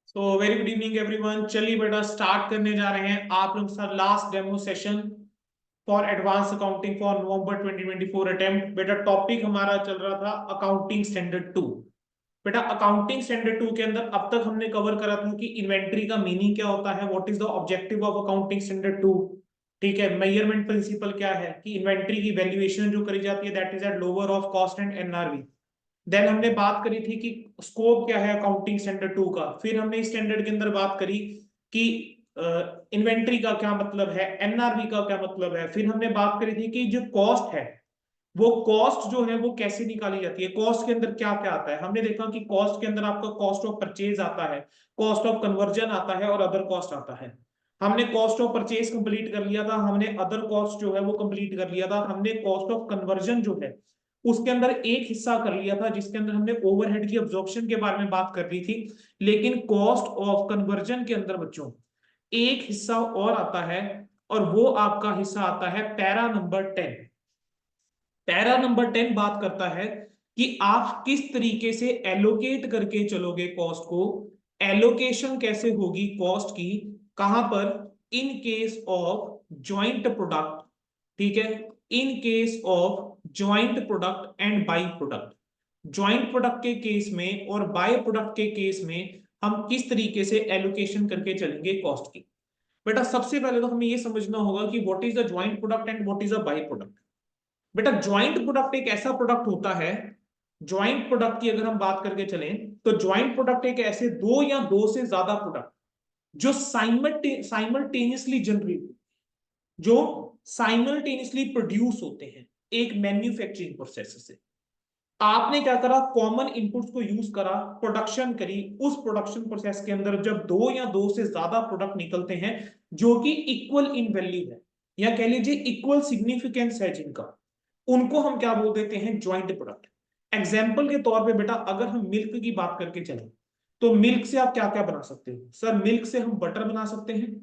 So very good evening everyone. चलिए बेटा start करने जा रहे हैं आप लोग sir last demo session for advance accounting for November 2024 attempt. बेटा टॉपिक हमारा चल रहा था अकाउंटिंग स्टैंडर्ड 2। बेटा अकाउंटिंग स्टैंडर्ड 2 के अंदर अब तक हमने कवर करा था कि इन्वेंट्री का मीनिंग क्या होता है, what is the objective of accounting standard 2। ठीक है, मेजरमेंट प्रिंसिपल क्या है कि इन्वेंट्री की वैल्यूएशन जो करी जाती है that is at lower of cost and NRV. Then हमने बात करी थी कि स्कोप क्या है अकाउंटिंग स्टैंडर्ड 2 का। फिर हमने इस स्टैंडर्ड के अंदर बात करी कि इन्वेंट्री का क्या मतलब है, एनआरवी का क्या मतलब है। फिर हमने बात करी थी कि जो कॉस्ट है वो कॉस्ट जो है वो कैसे निकाली जाती है, कॉस्ट के अंदर क्या क्या आता है। हमने देखा कि कॉस्ट के अंदर आपका कॉस्ट ऑफ परचेज आता है, कॉस्ट ऑफ कन्वर्जन आता है और अदर कॉस्ट आता है। हमने कॉस्ट ऑफ परचेज कंप्लीट कर लिया था, हमने अदर कॉस्ट जो है वो कंप्लीट कर लिया था, हमने कॉस्ट ऑफ कन्वर्जन जो है उसके अंदर एक हिस्सा कर लिया था जिसके अंदर हमने ओवरहेड की अब्जॉर्प्शन के बारे में बात कर रही थी। लेकिन कॉस्ट ऑफ कन्वर्जन के अंदर बच्चों एक हिस्सा और आता है और वो आपका हिस्सा आता है पैरा नंबर 10। पैरा नंबर 10 बात करता है कि आप किस तरीके से एलोकेट करके चलोगे कॉस्ट को, एलोकेशन कैसे होगी कॉस्ट की, कहां पर, in case of joint product. ठीक है, in case of joint product and by product. Joint product के केस में और बाय प्रोडक्ट के केस में हम किस तरीके से एलोकेशन करके चलेंगे कॉस्ट की। बेटा सबसे पहले तो हमें यह समझना होगा कि what is the joint product and what is the by product. बेटा ज्वाइंट प्रोडक्ट एक ऐसा प्रोडक्ट होता है, ज्वाइंट प्रोडक्ट की अगर हम बात करके चलें तो ज्वाइंट प्रोडक्ट एक ऐसे दो या दो से ज्यादा प्रोडक्ट जो साइमल्टेनियसली जनरेट, जो साइमल्टेनियसली प्रोड्यूस होते हैं एक मैन्युफैक्चरिंग प्रोसेस से। आपने क्या करा, कॉमन इनपुट्स को यूज करा, प्रोडक्शन करी। उस प्रोडक्शन प्रोसेस के अंदर जब दो या दो से ज्यादा प्रोडक्ट निकलते हैं जो कि इक्वल इन वैल्यू है या कह लीजिए इक्वल सिग्निफिकेंस है जिनका, उनको हम क्या बोल देते हैं, ज्वाइंट प्रोडक्ट। एग्जाम्पल के तौर पे बेटा अगर हम मिल्क की बात करके चलें तो मिल्क से आप क्या क्या बना सकते हो सर, मिल्क से हम बटर बना सकते हैं,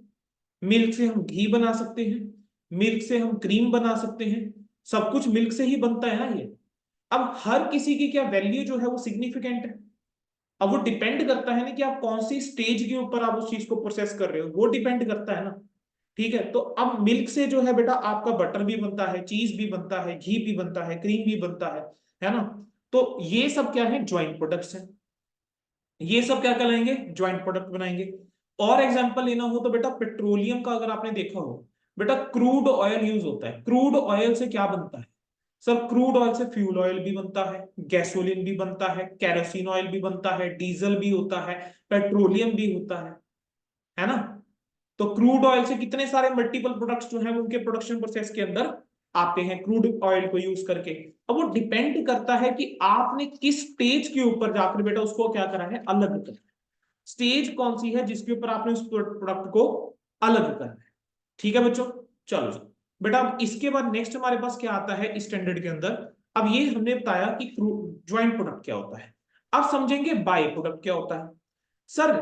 मिल्क से हम घी बना सकते हैं, मिल्क से हम क्रीम बना सकते हैं। सब कुछ मिल्क से ही बनता है ना ये। अब हर किसी की क्या वैल्यू जो है वो सिग्निफिकेंट है। अब वो डिपेंड करता है ना कि आप कौन सी स्टेज के ऊपर आप उस चीज को प्रोसेस कर रहे हो, वो डिपेंड करता है ना। ठीक है, तो अब मिल्क से जो है बेटा आपका बटर भी बनता है, चीज भी बनता है, घी भी बनता है, क्रीम भी बनता है ना। तो ये सब क्या है, ज्वाइंट प्रोडक्ट्स हैं। ये सब क्या कहलाएंगे, ज्वाइंट प्रोडक्ट बनाएंगे। और एग्जांपल लेना हो तो बेटा पेट्रोलियम का अगर आपने देखा हो, बेटा क्रूड ऑयल यूज होता है। क्रूड ऑयल से क्या बनता है सर, क्रूड ऑयल से फ्यूल ऑयल भी बनता है, गैसोलीन भी बनता है, कैरोसिन ऑयल भी बनता है, डीजल भी होता है, पेट्रोलियम भी होता है ना। तो क्रूड ऑयल से कितने सारे मल्टीपल प्रोडक्ट्स जो हैं उनके प्रोडक्शन प्रोसेस के अंदर आते हैं क्रूड ऑयल को यूज करके। अब वो डिपेंड करता है कि आपने किस स्टेज के ऊपर जाकर बेटा उसको क्या करा है, अलग करा है। स्टेज कौन सी है जिसके ऊपर आपने उस प्रोडक्ट को अलग करना है। ठीक है बच्चों, चलो जी। बेटा अब इसके बाद नेक्स्ट हमारे पास क्या आता है इस स्टैंडर्ड के अंदर। अब ये हमने बताया कि ज्वाइंट प्रोडक्ट क्या होता है। अब समझेंगे बाय प्रोडक्ट क्या होता है। सर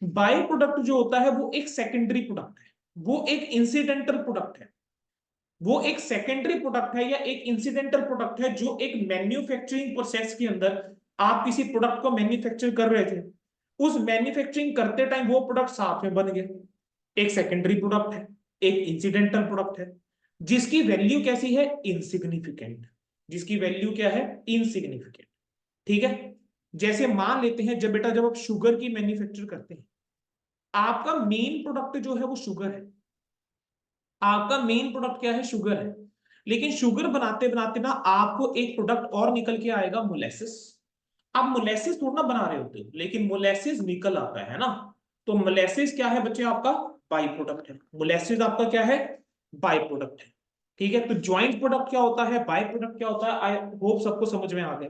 बाय प्रोडक्ट जो होता है वो एक सेकेंडरी प्रोडक्ट है, वो एक इंसिडेंटल प्रोडक्ट है, वो एक सेकेंडरी प्रोडक्ट है या एक इंसिडेंटल प्रोडक्ट है जो एक मैन्युफैक्चरिंग प्रोसेस के अंदर आप किसी प्रोडक्ट को मैन्युफैक्चर कर रहे थे, उस मैन्युफैक्चरिंग करते टाइम वो प्रोडक्ट साथ में बन गए। एक सेकेंडरी प्रोडक्ट है, एक इंसिडेंटल प्रोडक्ट है जिसकी वैल्यू कैसी है, इनसिग्निफिकेंट। जिसकी वैल्यू क्या है, इनसिग्निफिकेंट। ठीक है, जैसे मान लेते हैं जब बेटा जब आप शुगर की मैन्युफैक्चर करते हैं, आपका मेन प्रोडक्ट जो है वो शुगर है। आपका मेन प्रोडक्ट क्या है, शुगर है। लेकिन शुगर बनाते बनाते ना आपको एक प्रोडक्ट और निकल के आएगा, मोलेसिस। आप मोलेसिस थोड़ा ना बना रहे होते हो, लेकिन मोलेसिस निकल आता है ना। तो मोलेसिस क्या है बच्चे, आपका बाई प्रोडक्ट है। मोलेसिस आपका क्या है, बाई प्रोडक्ट है। ठीक है, तो ज्वाइंट प्रोडक्ट क्या होता है, बाई प्रोडक्ट क्या होता है, आई होप सबको समझ में आ गया।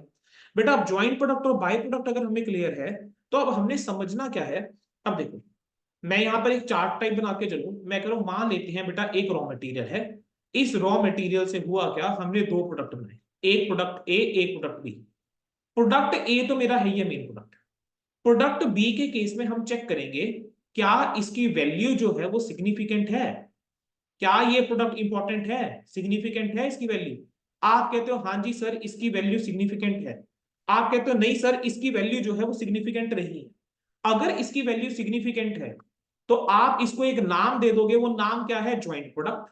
बेटा अब ज्वाइंट प्रोडक्ट और बाई प्रोडक्ट अगर हमें क्लियर है तो अब हमने समझना क्या है। अब देखो मैं यहां पर एक चार्ट टाइप बना के चलूं, मैं कह रहा हूं मान लेते हैं बेटा एक रॉ मटेरियल है। इस रॉ मटेरियल से हुआ क्या, हमने दो प्रोडक्ट बनाए, एक प्रोडक्ट ए एक प्रोडक्ट बी। प्रोडक्ट ए तो मेरा है ये मेन प्रोडक्ट। प्रोडक्ट बी के केस में हम चेक करेंगे क्या इसकी वैल्यू जो है वो सिग्निफिकेंट है, क्या ये प्रोडक्ट इंपॉर्टेंट है, सिग्निफिकेंट है इसकी वैल्यू। आप कहते हो हाँ जी सर इसकी वैल्यू सिग्निफिकेंट है, आप कहते हो नहीं सर इसकी वैल्यू जो है वो सिग्निफिकेंट नहीं है। अगर इसकी वैल्यू सिग्निफिकेंट है तो आप इसको एक नाम दे दोगे, वो नाम क्या है, ज्वाइंट प्रोडक्ट।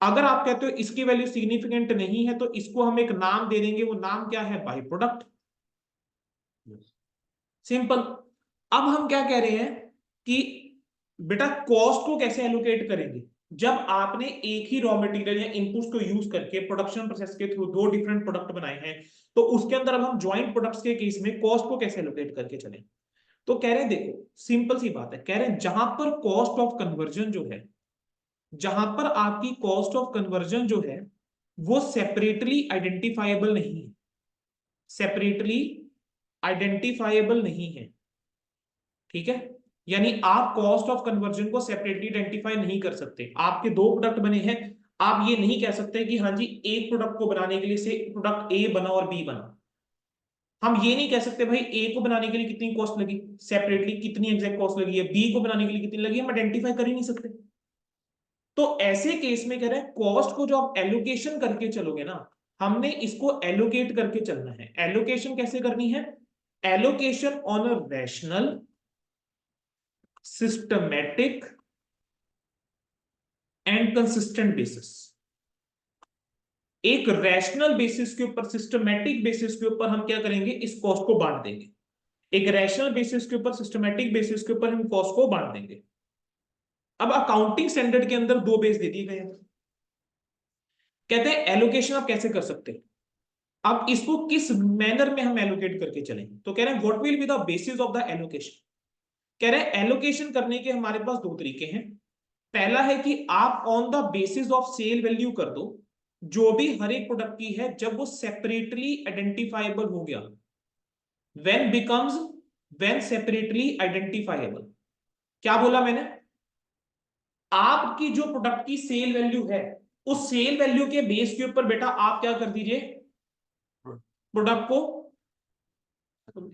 अगर आप कहते हो इसकी वैल्यू सिग्निफिकेंट नहीं है तो इसको हम एक नाम दे देंगे, वो नाम क्या है, बाई प्रोडक्ट। सिंपल। अब हम क्या कह रहे हैं कि बेटा कॉस्ट को कैसे एलोकेट करेंगे। जब आपने एक ही रॉ मटेरियल या इनपुट्स को यूज करके प्रोडक्शन प्रोसेस के थ्रू दो डिफरेंट प्रोडक्ट बनाए हैं, तो उसके अंदर अब हम ज्वाइंट प्रोडक्ट्स के केस में कॉस्ट को कैसे एलोकेट करके चलें। तो कह रहे हैं देखो सिंपल सी बात है, कह रहे हैं जहां पर कॉस्ट ऑफ कन्वर्जन जो है, जहां पर आपकी कॉस्ट ऑफ कन्वर्जन जो है वो सेपरेटली आइडेंटिफाइबल नहीं है, सेपरेटली आइडेंटिफाइबल नहीं है, ठीक है। यानी आप कॉस्ट ऑफ कन्वर्जन को सेपरेटली आइडेंटिफाई नहीं कर सकते। आपके दो प्रोडक्ट बने हैं, आप ये नहीं कह सकते कि हाँ जी एक प्रोडक्ट को बनाने के लिए से प्रोडक्ट ए बना और बी बना। हम ये नहीं कह सकते भाई ए को बनाने के लिए कितनी कॉस्ट लगी सेपरेटली, कितनी एग्जैक्ट कॉस्ट लगी है, बी को बनाने के लिए कितनी लगी, हम आइडेंटिफाई कर ही नहीं सकते। तो ऐसे केस में कह रहे हैं कॉस्ट को जो आप एलोकेशन करके चलोगे ना, हमने इसको एलोकेट करके चलना है। एलोकेशन कैसे करनी है, allocation on a rational, systematic and consistent basis. एक रैशनल बेसिस के ऊपर, सिस्टमैटिक बेसिस के ऊपर हम क्या करेंगे, इस कॉस्ट को बांट देंगे। एक रैशनल बेसिस के ऊपर, सिस्टमैटिक बेसिस के ऊपर हम कॉस्ट को बांट देंगे। अब अकाउंटिंग स्टैंडर्ड के अंदर दो बेस दे दिए गए हैं, कहते हैं एलोकेशन आप कैसे कर सकते हैं। अब इसको किस मैनर में हम एलोकेट करके चलेंगे, तो कह रहे हैं what will be the basis of the allocation. कह रहे हैं एलोकेशन करने के हमारे पास दो तरीके हैं। पहला है कि आप on the basis of sale value कर दो, जो भी हर एक प्रोडक्ट की है जब वो सेपरेटली आइडेंटिफाइबल हो गया, when becomes, when separately identifiable. क्या बोला मैंने, आपकी जो प्रोडक्ट की सेल वैल्यू है उस सेल वैल्यू के बेस के ऊपर बेटा आप क्या कर दीजिए, प्रोडक्ट को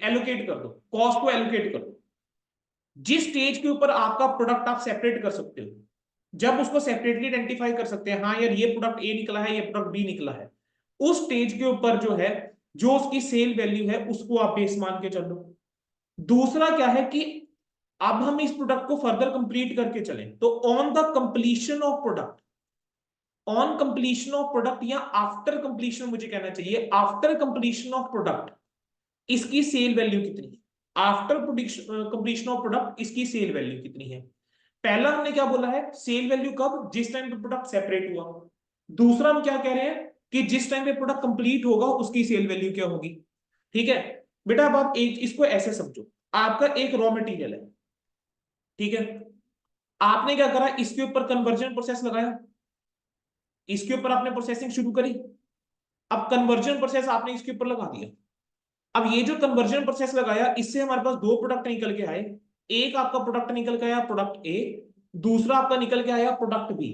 एलोकेट कर दो, कॉस्ट को एलोकेट कर दो। जिस स्टेज के ऊपर आपका प्रोडक्ट आप सेपरेट कर सकते हो, जब उसको सेपरेटली आइडेंटिफाई कर सकते हैं, हाँ यार ये प्रोडक्ट ए निकला है, ये प्रोडक्ट बी निकला है, उस स्टेज के ऊपर जो है, जो उसकी सेल वैल्यू है उसको आप बेस मान के चलो। दूसरा क्या है कि अब हम इस प्रोडक्ट को फर्दर कंप्लीट करके चलें, तो on the completion of product, on completion of product या आफ्टर कंप्लीशन मुझे कहना चाहिए, आफ्टर कंप्लीशन ऑफ प्रोडक्ट इसकी सेल वैल्यू कितनी है, आफ्टर कंप्लीशन ऑफ प्रोडक्ट इसकी सेल वैल्यू कितनी है। पहला हमने क्या बोला है, सेल वैल्यू कब, जिस टाइम पे प्रोडक्ट सेपरेट हुआ। दूसरा हम क्या कह रहे हैं कि जिस टाइम पे प्रोडक्ट कंप्लीट होगा उसकी सेल वैल्यू क्या होगी। ठीक है बेटा, अब आप एक इसको ऐसे समझो, आपका एक रॉ मटेरियल है, ठीक है, आपने क्या करा, इसके ऊपर कन्वर्जन प्रोसेस लगाया, इसके ऊपर आपने प्रोसेसिंग शुरू करी। अब कन्वर्जन प्रोसेस आपने इसके ऊपर लगा दिया। अब ये जो कन्वर्जन प्रोसेस लगाया, इससे हमारे पास दो प्रोडक्ट निकल के आए। एक आपका प्रोडक्ट निकल के आया प्रोडक्ट ए, दूसरा आपका निकल के आया प्रोडक्ट बी।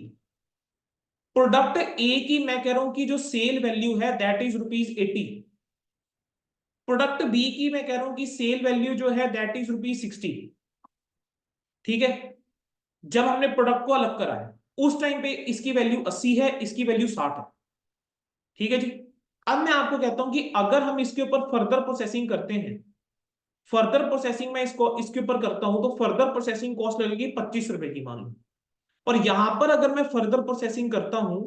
प्रोडक्ट ए की मैं कह रहा हूं कि जो सेल वैल्यू है दैट इज ₹80। प्रोडक्ट बी की मैं कह रहा हूं कि सेल वैल्यू जो है दैट इज ₹60। ठीक है, जब हमने प्रोडक्ट को अलग करा है उस टाइम पे इसकी वैल्यू 80 है, इसकी वैल्यू 60 है। ठीक है जी। अब मैं आपको कहता हूं कि अगर हम इसके ऊपर फर्दर प्रोसेसिंग करते हैं, फर्दर प्रोसेसिंग में इसको इसके ऊपर करता हूं तो फर्दर प्रोसेसिंग कॉस्ट लगेगी ₹25 की मान लो। और यहां पर अगर मैं फर्दर प्रोसेसिंग करता हूं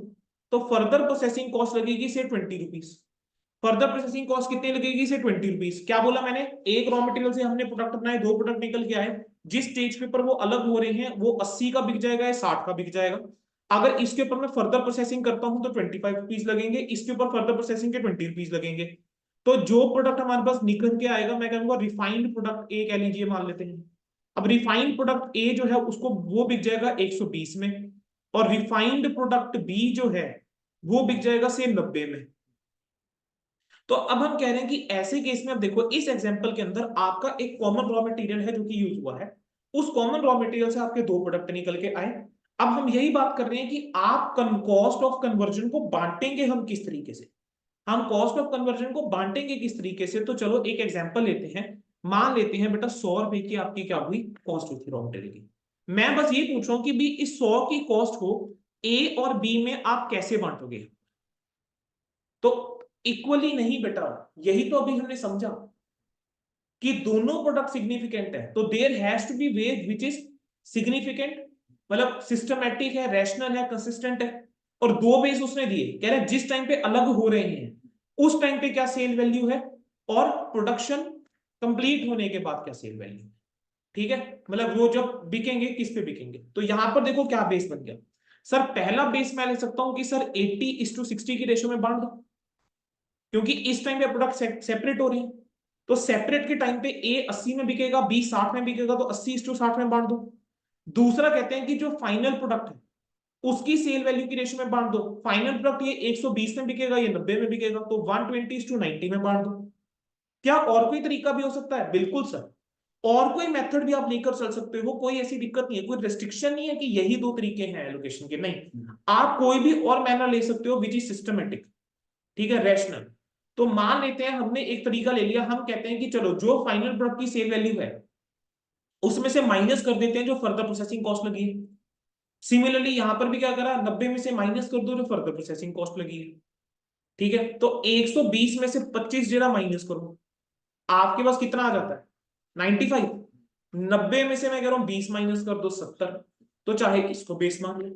तो फर्दर प्रोसेसिंग कॉस्ट लगेगी से ₹20। फर्दर प्रोसेसिंग कॉस्ट कितनी लगेगी से ₹20। क्या बोला मैंने, एक रॉ मटेरियल से हमने प्रोडक्ट बनाए, दो प्रोडक्ट निकल के आए, जिस स्टेज के ऊपर वो अलग हो रहे हैं वो 80 का बिक जाएगा या 60 का बिक जाएगा। अगर इसके ऊपर मैं फर्दर प्रोसेसिंग करता हूं तो ₹25 लगेंगे, इसके ऊपर फर्दर प्रोसेसिंग के ₹20 लगेंगे। तो जो प्रोडक्ट हमारे पास निकल के आएगा मैं कहूंगा रिफाइंड प्रोडक्ट ए कह लीजिए, मान लेते हैं। अब रिफाइंड प्रोडक्ट ए जो है उसको वो बिक जाएगा 120 में, और रिफाइंड प्रोडक्ट बी जो है वो बिक जाएगा से 90 में। तो अब हम कह रहे हैं कि ऐसे केस में अब देखो इस एग्जांपल के अंदर आपका एक कॉमन रॉ मटेरियल है जो कि यूज हुआ है, उस कॉमन रॉ मटेरियल से आपके दो प्रोडक्ट निकल के आए। अब हम यही बात कर रहे हैं कि आप कॉस्ट ऑफ कन्वर्जन को बांटेंगे हम किस तरीके से, हम कॉस्ट ऑफ कन्वर्जन को बांटेंगे किस तरीके से। तो चलो एक एग्जांपल लेते हैं, मान लेते हैं बेटा ₹100 की आपकी क्या हुई, कॉस्ट हुई थी रॉ मटेरियल की। मैं बस ये पूछ रहा हूं कि भी इस 100 की कॉस्ट को ए और बी में आप कैसे बांटोगे। तो इक्वली नहीं बेटा, यही तो अभी हमने समझा। कि दोनों प्रोडक्ट सिग्निफिकेंट है, तो there has to be ways which is significant, मतलब सिस्टमैटिक है, रैशनल है, कंसिस्टेंट है। और दो बेस उसने दिए, कह रहे जिस टाइम पे अलग हो रहे हैं उस टाइम पे क्या सेल वैल्यू है, और प्रोडक्शन कंप्लीट होने के बाद क्या सेल वैल्यू है। ठीक है, मतलब वो जब बिकेंगे किस पे बिकेंगे। तो यहां पर देखो क्या बेस बन गया सर। पहला बेस मैं ले सकता हूं कि सर 80:60 की रेशो में बांट दो, क्योंकि इस टाइम पे प्रोडक्ट सेपरेट हो रहे हैं। तो सेपरेट के टाइम पे ए 80 में बिकेगा, बी 60 में बिकेगा, तो 80:60 में बांट दो। दूसरा कहते हैं कि जो फाइनल प्रोडक्ट है उसकी सेल वैल्यू की रेशो में बांट दो। फाइनल प्रोडक्ट ये 120 में बिकेगा, ये 90 में बिकेगा, तो 120:90 में बांट दो। क्या और कोई तरीका भी हो सकता है? बिल्कुल सर, और कोई मेथड भी आप लेकर चल सकते हो, कोई ऐसी दिक्कत नहीं है, कोई रेस्ट्रिक्शन नहीं है कि यही दो तरीके हैं एलोकेशन के, नहीं। आप कोई भी और मैनर ले सकते हो विच इज सिस्टमेटिक, ठीक है, रैशनल। तो मान लेते हैं हमने एक तरीका ले लिया, हम कहते हैं कि चलो जो फाइनल प्रोडक्ट की सेल वैल्यू है उसमें से माइनस कर देते हैं जो फर्दर प्रोसेसिंग कॉस्ट लगी है। सिमिलरली यहां पर भी क्या करा, 90 में से माइनस कर दो जो फर्दर प्रोसेसिंग कॉस्ट लगी है। ठीक है, तो 120 में से 25 जरा माइनस करो, आपके पास कितना आ जाता है? 95। 90 में से मैं कह रहा हूं 20 माइनस कर दो, 70। तो चाहे इसको बेस मान ले।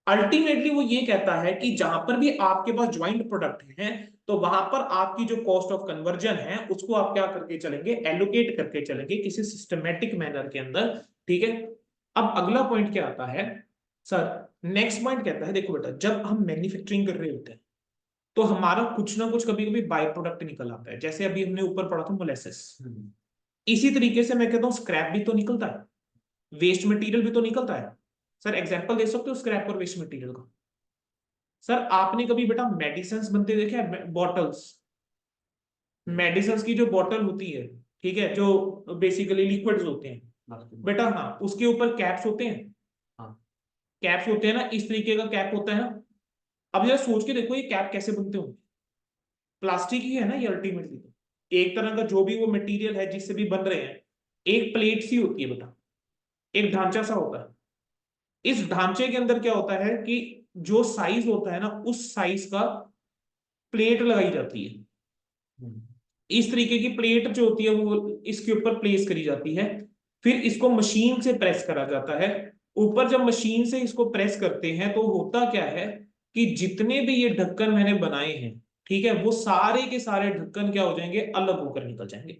अल्टीमेटली वो ये कहता है कि जहां पर भी आपके पास ज्वाइंट प्रोडक्ट है तो वहां पर आपकी जो कॉस्ट ऑफ कन्वर्जन है उसको आप क्या करके चलेंगे, एलोकेट करके चलेंगे किसी सिस्टमेटिक मैनर के अंदर। ठीक है, अब अगला पॉइंट क्या आता है सर, नेक्स्ट पॉइंट कहता है देखो बेटा, जब हम मैन्युफैक्चरिंग कर रहे होते हैं तो हमारा कुछ ना कुछ कभी कभी बाय प्रोडक्ट निकल आता है, जैसे अभी हमने ऊपर पढ़ा था मोलेसिस। इसी तरीके से मैं कहता हूँ स्क्रैप भी तो निकलता है, वेस्ट मटेरियल भी तो निकलता है। सर एग्जांपल दे सकते हो स्क्रैप और वेस्ट मटेरियल का? सर आपने कभी बेटा मेडिसिन बनते देखे हैं, बॉटल्स, मेडिसिन की जो बॉटल होती है, ठीक है, जो बेसिकली लिक्विड्स होते हैं बेटा, हाँ उसके ऊपर कैप्स होते हैं। हाँ, कैप्स होते हैं ना, इस तरीके का कैप होता है ना। अब जरा सोच के देखो ये कैप कैसे बनते होंगे, प्लास्टिक ही है ना ये अल्टीमेटली। तो एक तरह का जो भी वो मटेरियल है जिससे भी बन रहे हैं, एक प्लेट सी होती है बेटा, एक ढांचा सा होता है। इस ढांचे के अंदर क्या होता है कि जो साइज होता है ना उस साइज का प्लेट लगाई जाती है। इस तरीके की प्लेट जो होती है वो इसके ऊपर प्लेस करी जाती है, फिर इसको मशीन से प्रेस करा जाता है। ऊपर जब मशीन से इसको प्रेस करते हैं तो होता क्या है कि जितने भी ये ढक्कन मैंने बनाए हैं, ठीक है, वो सारे के सारे ढक्कन क्या हो जाएंगे, अलग होकर निकल जाएंगे।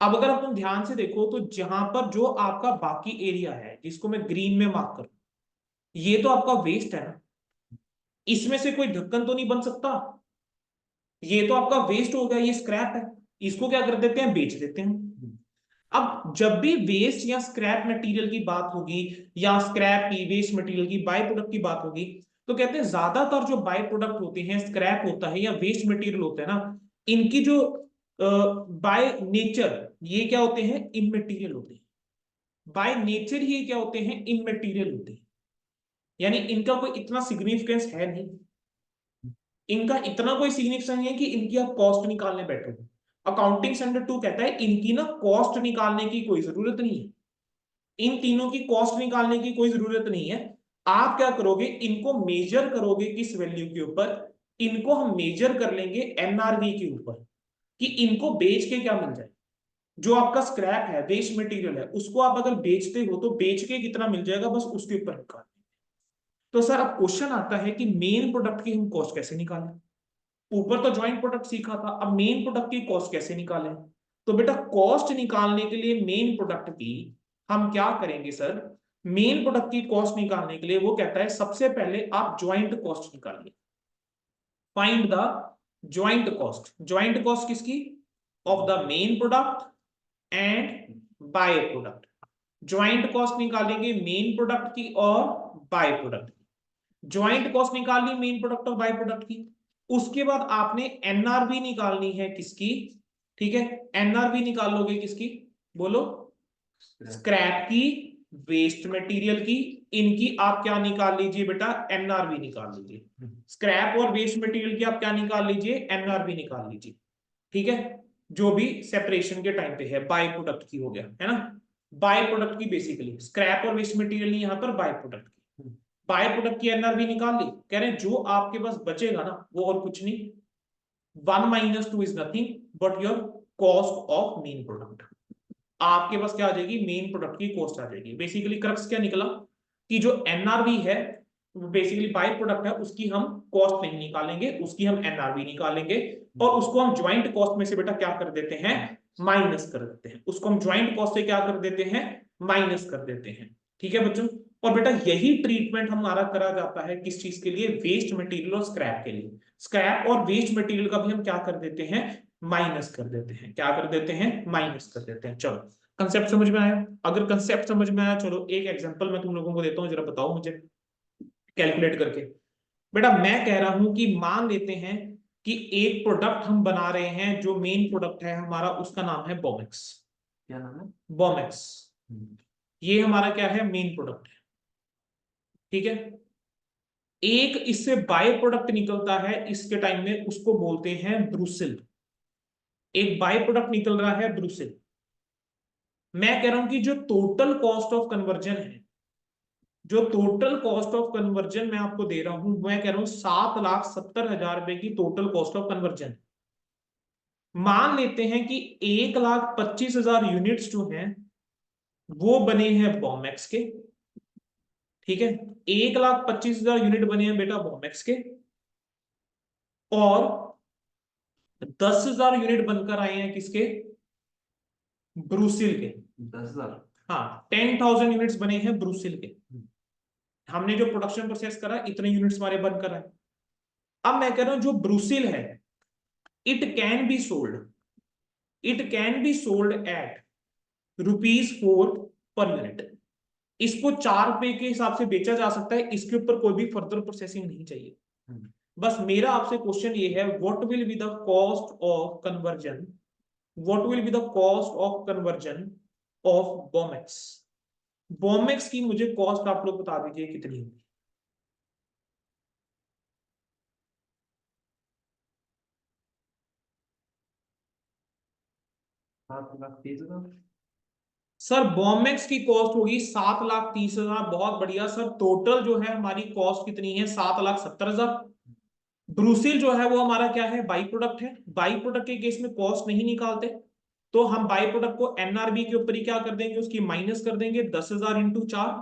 अब अगर अपन ध्यान से देखो तो जहां पर जो आपका बाकी एरिया है जिसको मैं ग्रीन में मार्क करूं, ये तो आपका वेस्ट है ना, इसमें से कोई ढक्कन तो नहीं बन सकता, ये तो आपका वेस्ट हो गया, ये स्क्रैप है, इसको क्या कर देते हैं, बेच देते हैं। अब जब भी वेस्ट या स्क्रैप मटेरियल की बात होगी या स्क्रैप की वेस्ट मटेरियल की बाय प्रोडक्ट की बात होगी, तो कहते हैं ज्यादातर जो बाय प्रोडक्ट होते हैं, स्क्रैप होता है या वेस्ट मटेरियल होता है ना, इनकी जो बाय नेचर ये क्या होते हैं, इमटेरियल होते हैं। बाय नेचर ये क्या होते हैं, इमटेरियल होते हैं, यानी इनका कोई इतना सिग्निफिकेंस है नहीं, इनका इतना कोई सिग्निफिकेंस नहीं है कि इनकी आप कॉस्ट निकालने बैठो। अकाउंटिंग स्टैंडर्ड 2 कहता है इनकी ना कॉस्ट निकालने की कोई जरूरत नहीं है, इन तीनों की कॉस्ट निकालने की कोई जरूरत नहीं है। आप क्या करोगे, इनको मेजर करोगे किस वैल्यू के ऊपर, इनको हम मेजर कर लेंगे एनआरवी के ऊपर, कि इनको बेच के क्या मिल जाए। जो आपका स्क्रैप है, वेस्ट मटेरियल है, उसको आप अगर बेचते हो तो बेच के कितना मिल जाएगा, बस उसके ऊपर निकाल। तो सर अब क्वेश्चन आता है कि मेन प्रोडक्ट की हम कॉस्ट कैसे निकालें। ऊपर तो ज्वाइंट प्रोडक्ट सीखा था, अब मेन प्रोडक्ट की कॉस्ट कैसे निकालें। तो बेटा कॉस्ट निकालने के लिए मेन प्रोडक्ट की हम क्या करेंगे सर, मेन प्रोडक्ट की कॉस्ट निकालने के लिए वो कहता है सबसे पहले आप ज्वाइंट कॉस्ट निकालिए। Find the joint cost, joint cost किसकी, of the main product and by product. Joint cost निकालेंगे मेन प्रोडक्ट की और बाय प्रोडक्ट की। ज्वाइंट कॉस्ट निकालनी मेन प्रोडक्ट और बाय प्रोडक्ट की, उसके बाद आपने एनआरबी निकालनी है किसकी, ठीक है, एनआरबी निकाल लोगे किसकी, बोलो, स्क्रैप की, वेस्ट मटेरियल की, इनकी आप क्या निकाल लीजिए बेटा, एनआरबी निकाल लीजिए। स्क्रैप और वेस्ट मटेरियल की आप क्या निकाल लीजिए, एनआरबी निकाल लीजिए। ठीक है, जो भी सेपरेशन के टाइम पे है, बाय प्रोडक्ट की हो गया है ना, बाय प्रोडक्ट की बेसिकली स्क्रैप और वेस्ट मटेरियल नहीं, यहां पर बाय प्रोडक्ट की, बाय प्रोडक्ट की एनआरबी निकाल ली। कह रहे हैं जो आपके पास बचेगा ना वो और कुछ नहीं, 1 minus 2 is nothing but your cost of main product. आपके पास क्या आ जाएगी, मेन प्रोडक्ट की कॉस्ट आ जाएगी। बेसिकली क्रक्स क्या निकला कि जो एनआरवी है बेसिकली बाय प्रोडक्ट है, उसकी हम कॉस्ट नहीं निकालेंगे, उसकी हम एनआरवी निकालेंगे और उसको हम ज्वाइंट कॉस्ट में से बेटा क्या कर देते हैं, माइनस कर देते हैं। उसको हम ज्वाइंट कॉस्ट से क्या कर देते हैं, माइनस कर देते हैं। ठीक है बच्चों, और बेटा यही ट्रीटमेंट हमारा करा जाता है किस चीज के लिए, वेस्ट मटेरियल और स्क्रैप के लिए। स्क्रैप और वेस्ट मटेरियल का भी हम क्या कर देते हैं, माइनस कर देते हैं। क्या कर देते हैं, माइनस कर देते हैं। चलो कंसेप्ट समझ में आया? अगर कंसेप्ट समझ में आया, चलो एक एग्जांपल मैं तुम लोगों को देता हूं, जरा बताओ मुझे कैलकुलेट करके। बेटा मैं कह रहा हूं कि मान लेते हैं कि एक प्रोडक्ट हम बना रहे हैं, जो मेन प्रोडक्ट है हमारा उसका नाम है बॉमेक्स। क्या नाम है, बॉमेक्स। ये हमारा क्या है, मेन प्रोडक्ट है। ठीक है, एक इससे बाय प्रोडक्ट निकलता है इसके टाइम में, उसको बोलते हैं ब्रूसिल। एक बाय प्रोडक्ट निकल रहा है ब्रूसिल। मैं कह रहा हूं कि जो टोटल कॉस्ट ऑफ कन्वर्जन है, जो टोटल कॉस्ट ऑफ कन्वर्जन मैं आपको दे रहा हूं, मैं कह रहा हूं 7,70,000 रुपए की टोटल कॉस्ट ऑफ कन्वर्जन। मान लेते हैं कि 1,25,000 यूनिट्स जो हैं वो बने हैं बॉमेक्स के। ठीक है, 1,25,000 यूनिट बने हैं बेटा बॉमेक्स के, और 10,000 यूनिट बनकर आए हैं किसके, ब्रूसिल के। 10,000, हाँ 10,000 यूनिट्स बने हैं ब्रूसिल के। हमने जो प्रोडक्शन प्रोसेस करा इतने यूनिट्स हमारे बनकर आए। अब मैं कह रहा हूं जो ब्रूसिल है, it can be sold, it can be sold eight ₹4 per unit. इसको 4 रुपए के हिसाब से बेचा जा सकता है, इसके ऊपर कोई भी फर्दर प्रोसेसिंग नहीं चाहिए। बस मेरा आपसे क्वेश्चन ये है, what will be the cost of conversion, what will be the cost of conversion of बॉमेक्स। बॉमेक्स की मुझे कॉस्ट आप लोग बता दीजिए कितनी होगी। सर बॉमेक्स की कॉस्ट होगी 7,30,000। बहुत बढ़िया सर, टोटल जो है हमारी कॉस्ट कितनी है, 7,70,000। ब्रूसिल जो है वो हमारा क्या है, बाई प्रोडक्ट है। बाई प्रोडक्ट के केस में कॉस्ट नहीं निकालते, तो हम बाई प्रोडक्ट को एनआरबी के ऊपर ही क्या कर देंगे, उसकी माइनस कर देंगे। 10,000 इंटू 4,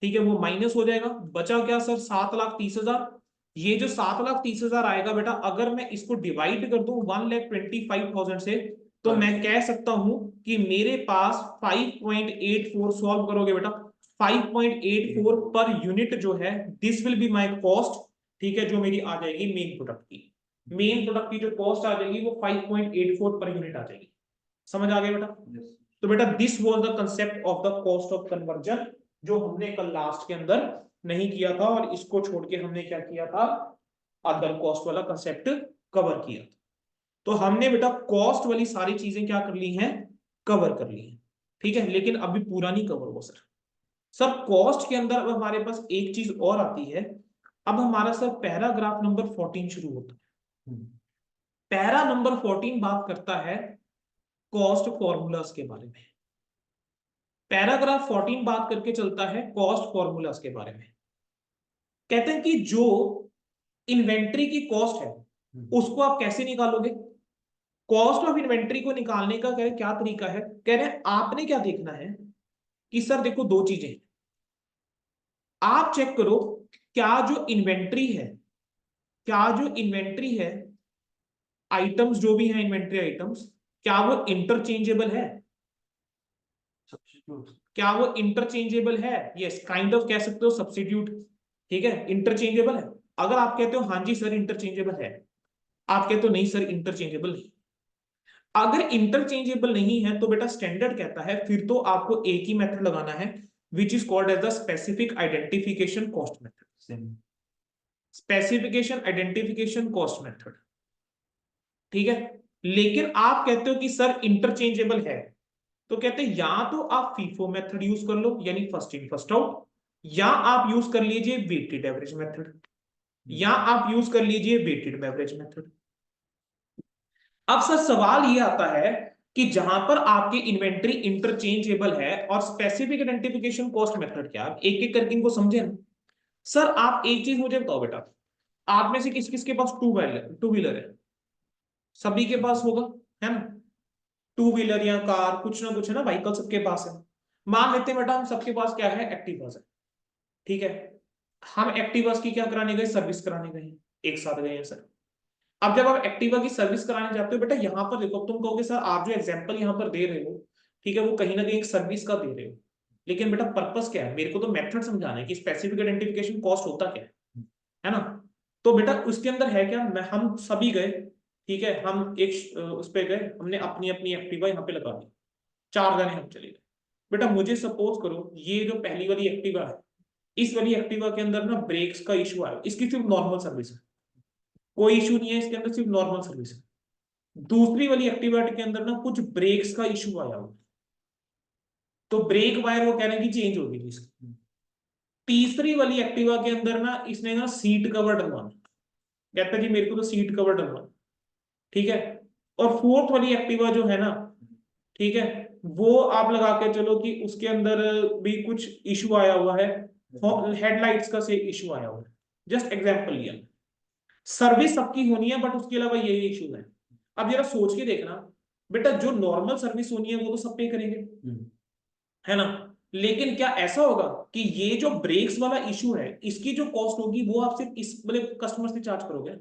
ठीक है, वो माइनस हो जाएगा। बचा क्या सर, 7,30,000। ये जो 7,30,000 आएगा बेटा, अगर मैं इसको डिवाइड कर दूं 1,25,000 से, तो मैं कह सकता हूं कि मेरे पास 5.84, सॉल्व करोगे बेटा, 5.84 पर यूनिट जो है, this will be my cost. ठीक है, जो मेरी आ जाएगी मेन प्रोडक्ट की। मेन प्रोडक्ट की जो कॉस्ट आ जाएगी वो 5.84 पर यूनिट आ जाएगी। समझ आ गया बेटा? तो बेटा this was the concept of the cost of conversion, जो हमने कल लास्ट के अंदर नहीं किया था, और इसको छोड़ के हमने क्या किया था, अदर कॉस्ट वाला कंसेप्ट कवर किया। तो हमने बेटा कॉस्ट वाली सारी चीजें क्या कर ली हैं, कवर कर ली हैं। ठीक है, लेकिन अभी पूरा नहीं कवर हुआ सर। सर कॉस्ट के अंदर अब हमारे पास एक चीज और आती है। अब हमारा सर पैराग्राफ नंबर 14 शुरू होता है। पैरा नंबर 14 बात करता है कॉस्ट फॉर्मूलाज के बारे में। पैराग्राफ 14 बात करके चलता है कॉस्ट फॉर्मूलाज के बारे में। कहते हैं कि जो इन्वेंट्री की कॉस्ट है उसको आप कैसे निकालोगे। कॉस्ट ऑफ इन्वेंट्री को निकालने का कह रहे क्या तरीका है, कह रहे हैं आपने क्या देखना है कि सर देखो दो चीजें, आप चेक करो क्या जो इन्वेंट्री है, क्या जो इन्वेंट्री है, आइटम्स जो भी हैं इन्वेंट्री आइटम्स, क्या वो इंटरचेंजेबल है, क्या वो इंटरचेंजेबल है। यस, काइंड ऑफ कह सकते हो सब्स्टिट्यूट। ठीक है, इंटरचेंजेबल है। अगर आप कहते हो हाँ जी सर इंटरचेंजेबल है, आप कहते हो नहीं सर इंटरचेंजेबल नहीं। अगर इंटरचेंजेबल नहीं है तो बेटा स्टैंडर्ड कहता है फिर तो आपको एक ही मेथड लगाना है, which is called as the specific identification cost method. Specification identification cost method. ठीक है, लेकिन आप कहते हो कि सर इंटरचेंजेबल है, तो कहते हैं या तो आप फीफो मेथड यूज कर लो, यानी फर्स्ट इन फर्स्ट आउट, या आप यूज कर लीजिए वेटेड एवरेज मेथड, या आप यूज कर लीजिए वेटेड एवरेज मेथड। अब सर सवाल ये आता है कि जहां पर आपकी इन्वेंट्री इंटरचेंजेबल है और स्पेसिफिक आइडेंटिफिकेशन कॉस्ट मेथड, क्या आप एक एक करके इनको समझे ना। सर आप एक चीज मुझे बताओ बेटा, आप में से किस किस के पास टू व्हीलर है, सभी के पास होगा, है ना, टू व्हीलर या कार, कुछ ना कुछ है ना, व्हीकल सबके पास है। मान लेते हैं बेटा हम सबके पास क्या है, एक्टिवास है, ठीक है। हम एक्टिवास की क्या कराने गए, सर्विस कराने गए, एक साथ गए हैं सर। अब जब आप एक्टिवा की सर्विस कराने जाते हो बेटा, यहाँ पर देखो, तुम कहोगे सर आप जो एग्जांपल यहाँ पर दे रहे हो, ठीक है, वो कहीं ना कहीं एक सर्विस का दे रहे हो, लेकिन बेटा पर्पस क्या है, मेरे को तो मेथड समझाना है कि स्पेसिफिक आइडेंटिफिकेशन कॉस्ट होता क्या है ना। तो बेटा उसके अंदर है क्या, मैं हम सभी गए, ठीक है, हम एक उस पे गए, हमने अपनी अपनी एक्टिवा यहाँ पे लगा दी, 4 जने हम चले गए। बेटा मुझे सपोज करो ये जो पहली वाली एक्टिवा है, इस वाली एक्टिवा के अंदर ना ब्रेक्स का इशू आया, इसकी सिर्फ नॉर्मल सर्विस है, कोई इशू नहीं है इसके अंदर, सिर्फ नॉर्मल सर्विस है। दूसरी वाली एक्टिवा के अंदर ना कुछ ब्रेक्स का इशू आया हो, तो ब्रेक वायर वो कह रहे हैं कि चेंज होगी इसकी। तीसरी वाली एक्टिवा के अंदर ना इसने ना सीट कवर डलवाना, कहता है जी मेरे को तो सीट कवर डलवाना, ठीक है। और फोर्थ वाली एक्टिवा जो है ना, ठीक है, वो आप लगा के चलो कि उसके अंदर भी कुछ इशू आया हुआ है, हेडलाइट्स का से इशू आया हुआ है, जस्ट एग्जांपल लिया। सर्विस सबकी होनी है बट उसके अलावा ये इशू है। अब जरा सोच के देखना बेटा, जो नॉर्मल सर्विस होनी है वो तो सब पे करेंगे, है ना, लेकिन क्या ऐसा होगा कि ये जो ब्रेक्स वाला इशू है इसकी जो कॉस्ट होगी वो आप सिर्फ इस वाले कस्टमर से चार्ज करोगे,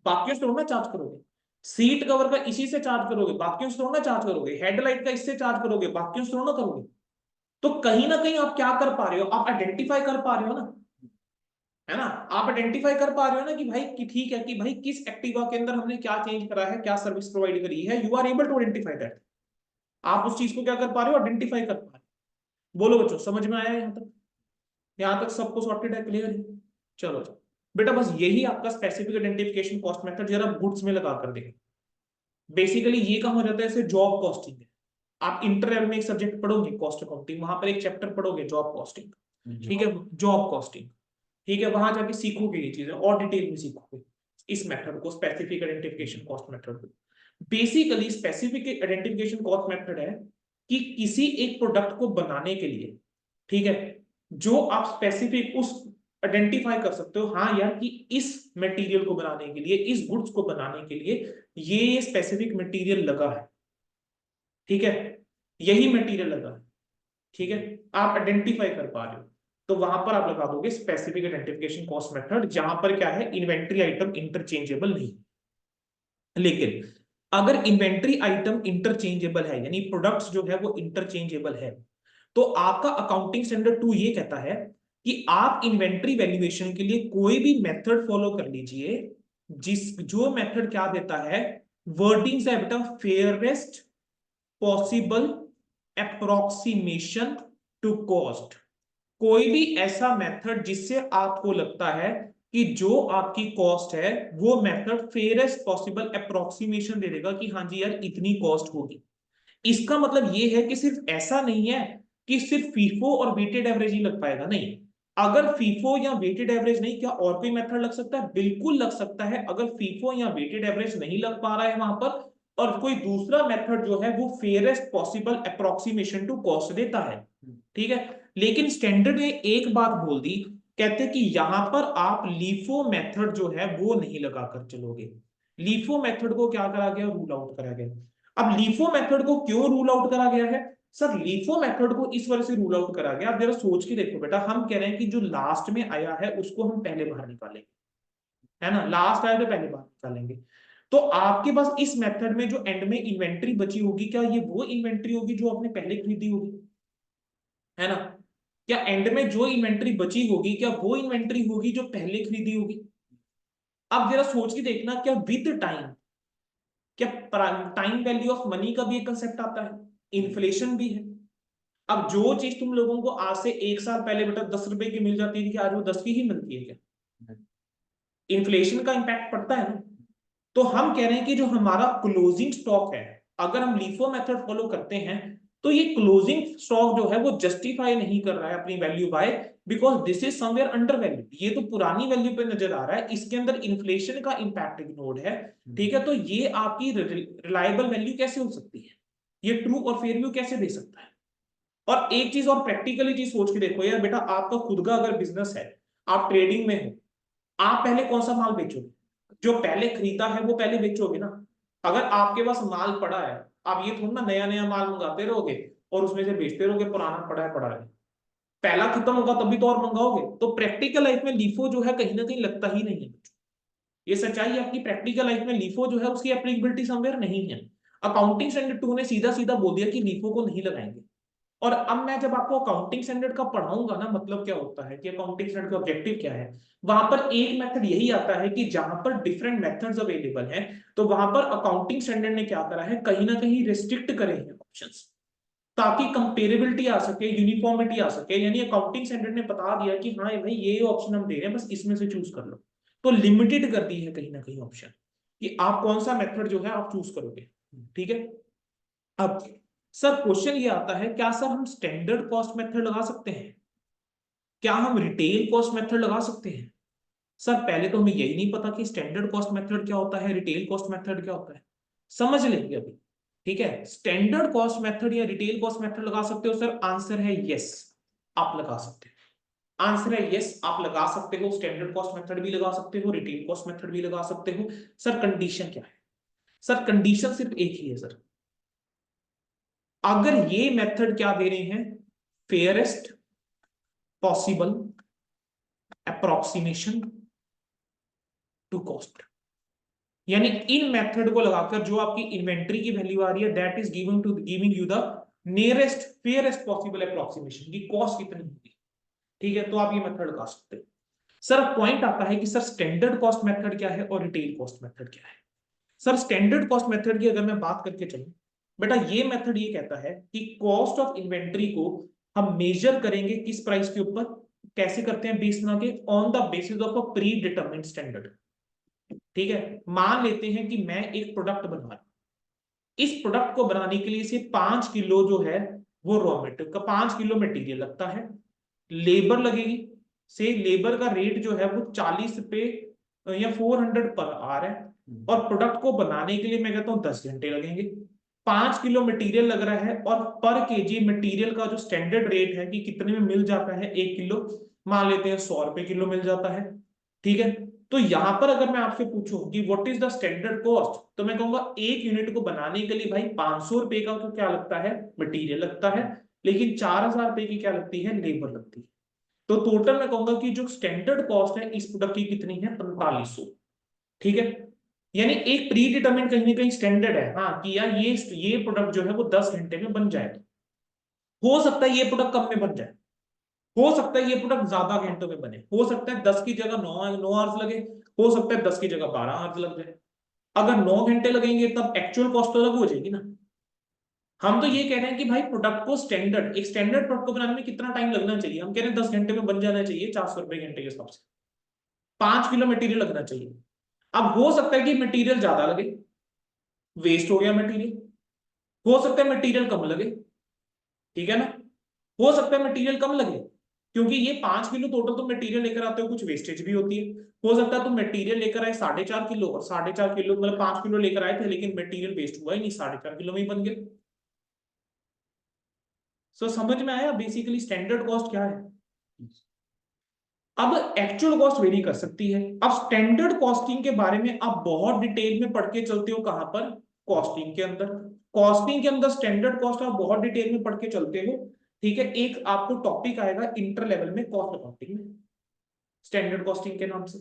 बाकियों से थोड़ा ना चार्ज करोगे। सीट कवर का इसी से चार्ज करोगे, बाकियों से थोड़ा ना चार्ज करोगे। हेडलाइट का इससे चार्ज करोगे, बाकियों से थोड़ा ना करोगे। तो कहीं ना कहीं आप क्या कर पा रहे हो, आप आइडेंटिफाई कर पा रहे हो ना, है ना, आप आइडेंटिफाई कर पा रहे हो ना कि भाई कि ठीक है कि भाई किस एक्टिवा के अंदर हमने क्या चेंज करा है, क्या सर्विस प्रोवाइड करी है, you are able to identify that. आप उस चीज को क्या कर पा रहे हो, आइडेंटिफाई कर पा रहे हो। बोलो बच्चों समझ में आया यहाँ तक, यहाँ तक सबको सॉर्टेड है, क्लियर है। चलो चलो बेटा, बस यही आपका स्पेसिफिक आइडेंटिफिकेशन कॉस्ट मेथड जरा गुड्स में लगा कर देखें। बेसिकली ये काम हो जाता है जैसे जॉब कॉस्टिंग है। आप इंटर में एक सब्जेक्ट पढ़ोगे कॉस्ट अकाउंटिंग, वहां पर एक चैप्टर पढ़ोगे जॉब कॉस्टिंग, ठीक है, जॉब कॉस्टिंग, ठीक है, वहां जाके सीखोगे ये चीजें और डिटेल में सीखोगे इस मेथड को, स्पेसिफिक आइडेंटिफिकेशन कॉस्ट मेथड को। Basically specific identification cost method है कि किसी एक प्रोडक्ट को बनाने के लिए, ठीक है, जो आप स्पेसिफिक उस आइडेंटिफाई कर सकते हो, हाँ यार कि इस मटेरियल को बनाने के लिए, इस गुड्स को बनाने के लिए ये स्पेसिफिक मटेरियल लगा है, ठीक है, यही मटेरियल लगा है, ठीक है, आप आइडेंटिफाई कर पा रहे हो, तो वहां पर आप लगा दोगे स्पेसिफिक आइडेंटिफिकेशन कॉस्ट मेथड, जहां पर क्या है, इन्वेंट्री आइटम इंटरचेंजेबल नहीं। लेकिन अगर इन्वेंट्री आइटम इंटरचेंजेबल है, यानी प्रोडक्ट्स जो है वो इंटरचेंजेबल है, तो आपका अकाउंटिंग स्टैंडर्ड 2 ये कहता है कि आप इन्वेंट्री वैल्यूएशन के लिए कोई भी मेथड फॉलो कर लीजिए, जिस जो मेथड क्या देता है, वर्डिंग्स है बेटा, fairest possible approximation to cost. कोई भी ऐसा मेथड जिससे आपको लगता है कि जो आपकी कॉस्ट है वो मेथड फेयरेस्ट पॉसिबल अप्रोक्सीमेशन दे देगा कि हाँ जी यार इतनी कॉस्ट होगी। इसका मतलब ये है कि सिर्फ ऐसा नहीं है कि सिर्फ फीफो और वेटेड एवरेज ही लग पाएगा, नहीं। अगर फीफो या वेटेड एवरेज नहीं, क्या और कोई मेथड लग सकता है, बिल्कुल लग सकता है। अगर फीफो या वेटेड एवरेज नहीं लग पा रहा है वहां पर, और कोई दूसरा मेथड जो है वो fairest possible approximation to cost देता है, ठीक है। लेकिन स्टैंडर्ड ने एक बात बोल दी, कहते कि यहां पर आप लीफो मेथड जो है वो नहीं लगाकर चलोगे। लीफो मेथड को क्या करा गया, रूल आउट करा गया। अब लीफो मेथड को क्यों रूल आउट करा गया है सर, लीफो मेथड को इस वजह से रूल आउट करा गया, आप जरा सोच के देखो बेटा, हम कह रहे हैं कि जो लास्ट में आया है उसको हम पहले बाहर निकालेंगे, है ना, लास्ट आया तो पहले बाहर निकालेंगे। तो आपके पास इस मेथड में जो एंड में इन्वेंट्री बची होगी, क्या ये वो इन्वेंट्री होगी जो आपने पहले खरीदी होगी, है ना, क्या एंड में जो इन्वेंट्री बची होगी क्या वो इन्वेंट्री होगी जो पहले खरीदी होगी। अब जरा सोच के देखना, क्या विद टाइम, क्या टाइम वैल्यू ऑफ मनी का भी एक कंसेप्ट आता है, इन्फ्लेशन भी है। अब जो चीज तुम लोगों को आज से 1 साल पहले बेटा 10 रुपए की मिल जाती थी, कि आज वो 10 की ही मिलती है क्या, इन्फ्लेशन का इंपैक्ट पड़ता है ना। तो हम कह रहे हैं कि जो हमारा क्लोजिंग स्टॉक है, अगर हम लीफो मेथड फॉलो करते हैं, तो ये क्लोजिंग स्टॉक जो है वो जस्टिफाई नहीं कर रहा है अपनी value by, because this is somewhere under value, ये तो पुरानी वैल्यू पे नजर आ रहा है, इसके अंदर इन्फ्लेशन का इंपैक्ट इग्नोर्ड है, ठीक है। तो ये आपकी रिलायबल वैल्यू कैसे हो सकती है, ये ट्रू और फेयर व्यू कैसे दे सकता है। और एक चीज और प्रैक्टिकली चीज सोच के देखो यार बेटा, आपका खुद का अगर बिजनेस है, आप ट्रेडिंग में हो, आप पहले कौन सा माल बेचोगे, जो पहले खरीदा है वो पहले बेचोगे ना। अगर आपके पास माल पड़ा है, आप ये थोड़ा ना नया नया माल मंगाते रहोगे और उसमें से बेचते रहोगे, पुराना पड़ा है, पहला खत्म होगा तभी तो और मंगाओगे। तो प्रैक्टिकल लाइफ में लिफो जो है कहीं ना कहीं लगता ही नहीं है। ये सच्चाई है आपकी, प्रैक्टिकल लाइफ में लिफो जो है उसकी एप्लीकेबिलिटी समवेयर नहीं है। अकाउंटिंग स्टैंडर्ड 2 ने सीधा सीधा बोल दिया कि लिफो को नहीं लगाएंगे। और अब मैं जब आपको अकाउंटिंग स्टैंडर्ड का पढ़ाऊंगा ना, मतलब क्या होता है कि अकाउंटिंग स्टैंडर्ड का ऑब्जेक्टिव क्या है, वहां पर एक मेथड यही आता है कि जहां पर डिफरेंट मेथड्स अवेलेबल हैं, तो वहां पर अकाउंटिंग स्टैंडर्ड ने क्या करा है, कहीं ना कहीं रिस्ट्रिक्ट करे हैं ऑप्शंस, ताकि कंपेरेबिलिटी आ सके, यूनिफॉर्मिटी आ सके। यानी अकाउंटिंग स्टैंडर्ड ने बता दिया कि हाँ भाई ये ऑप्शन हम दे रहे हैं, बस इसमें से चूज कर लो। तो लिमिटेड कर दी है कहीं ना कहीं ऑप्शन, कि आप कौन सा मेथड जो है आप चूज करोगे। ठीक है। अब सर क्वेश्चन ये आता है, क्या सर हम स्टैंडर्ड कॉस्ट मेथड लगा सकते हैं, क्या हम रिटेल कॉस्ट मेथड लगा सकते हैं? सर पहले तो हमें यही नहीं पता कि स्टैंडर्ड कॉस्ट मेथड क्या होता है, रिटेल कॉस्ट मेथड क्या होता है, समझ लेंगे अभी। ठीक है, स्टैंडर्ड कॉस्ट मेथड या रिटेल कॉस्ट मेथड लगा सकते हो सर? आंसर है यस, आप लगा सकते हो। आंसर है यस, आप लगा सकते हो। स्टैंडर्ड कॉस्ट मेथड भी लगा सकते हो, रिटेल कॉस्ट मेथड भी लगा सकते हो। सर कंडीशन क्या है? सर कंडीशन सिर्फ एक ही है सर, अगर ये मेथड क्या दे रहे हैं, fairest possible approximation to cost, यानी इन मेथड को लगाकर जो आपकी इन्वेंट्री की वैल्यू आ रही है, that is giving you the nearest fairest possible approximation की कॉस्ट कितनी होगी। ठीक है, तो आप ये मेथड लगा सकते हो। सर पॉइंट आता है कि सर स्टैंडर्ड कॉस्ट मेथड क्या है और रिटेल कॉस्ट मेथड क्या है। सर स्टैंडर्ड कॉस्ट मेथड की अगर मैं बात करके चलूं, बेटा ये मेथड ये कहता है कि कॉस्ट ऑफ इन्वेंट्री को हम मेजर करेंगे किस प्राइस के ऊपर, कैसे करते हैं, बेस बना के, on the basis of a pre determined standard. ठीक है, मान लेते हैं कि मैं एक प्रोडक्ट बना रहा हूं, इस प्रोडक्ट को बनाने के लिए सिर्फ 5 किलो जो है वो रॉ मटेरियल का 5 किलो मटेरियल लगता है, लेबर लगेगी, से लेबर का रेट जो है वो 40 रुपए या 400 पर आवर है, और प्रोडक्ट को बनाने के लिए मैं कहता हूँ 10 घंटे लगेंगे। 5 किलो मटेरियल लग रहा है, और पर केजी मटेरियल का जो स्टैंडर्ड रेट है कि कितने में मिल जाता है 1 किलो, मान लेते हैं 100 रुपए किलो मिल जाता है। ठीक है, तो यहां पर अगर मैं आपसे पूछूं कि what is the standard cost, तो मैं कहूंगा एक यूनिट को बनाने के लिए भाई 500 रुपए का तो क्या लगता है, मटेरियल लगता है, लेकिन 4000 रुपए की क्या लगती है, लेबर लगती है। तो टोटल मैं कहूंगा कि जो स्टैंडर्ड कॉस्ट है इस प्रोडक्ट की कितनी है, 4500। ठीक है, यानी एक प्री डिटरमिन कहीं ना कहीं स्टैंडर्ड है, हाँ, कि यार ये प्रोडक्ट जो है वो 10 घंटे में बन जाएगा। हो सकता है ये प्रोडक्ट कम में बन जाए, हो सकता है ये प्रोडक्ट ज्यादा घंटों में बने, हो सकता है 10 की जगह 9 आवर्स लगे, हो सकता है 10 की जगह 12 आवर्स लग जाए। अगर 9 घंटे लगेंगे तब एक्चुअल कॉस्ट तो अलग हो जाएगी ना। हम तो ये कह रहे हैं कि भाई प्रोडक्ट को स्टैंडर्ड, एक स्टैंडर्ड प्रोडक्ट को बनाने में कितना टाइम लगना चाहिए, हम कह रहे हैं 10 घंटे में बन जाना चाहिए, 400 रुपए घंटे के हिसाब से, 5 किलो मटेरियल लगना चाहिए। अब हो सकता है कि मटेरियल ज्यादा लगे, वेस्ट हो गया मटेरियल, हो सकता है मटेरियल कम लगे, ठीक है ना, हो सकता है मटेरियल कम लगे, क्योंकि ये 5 किलो टोटल तो मटेरियल लेकर आते हो, कुछ वेस्टेज भी होती है। हो सकता है तुम मटेरियल लेकर आए 4.5 किलो, और 4.5 किलो मतलब 5 किलो लेकर आए थे, लेकिन मटेरियल वेस्ट हुआ ही नहीं, 4.5 किलो में ही बन गए। सो समझ में आया बेसिकली स्टैंडर्ड कॉस्ट क्या है। अब एक्चुअल कॉस्ट वेरी कर सकती है। अब स्टैंडर्ड कॉस्टिंग के बारे में आप बहुत डिटेल में पढ़ के चलते हो, कहां पर, कॉस्टिंग के अंदर। कॉस्टिंग के अंदर स्टैंडर्ड कॉस्ट आप बहुत डिटेल में पढ़ के चलते हो। ठीक है, एक आपको टॉपिक आएगा इंटर लेवल में कॉस्ट अकाउंटिंग में, स्टैंडर्ड कॉस्टिंग के नाम से।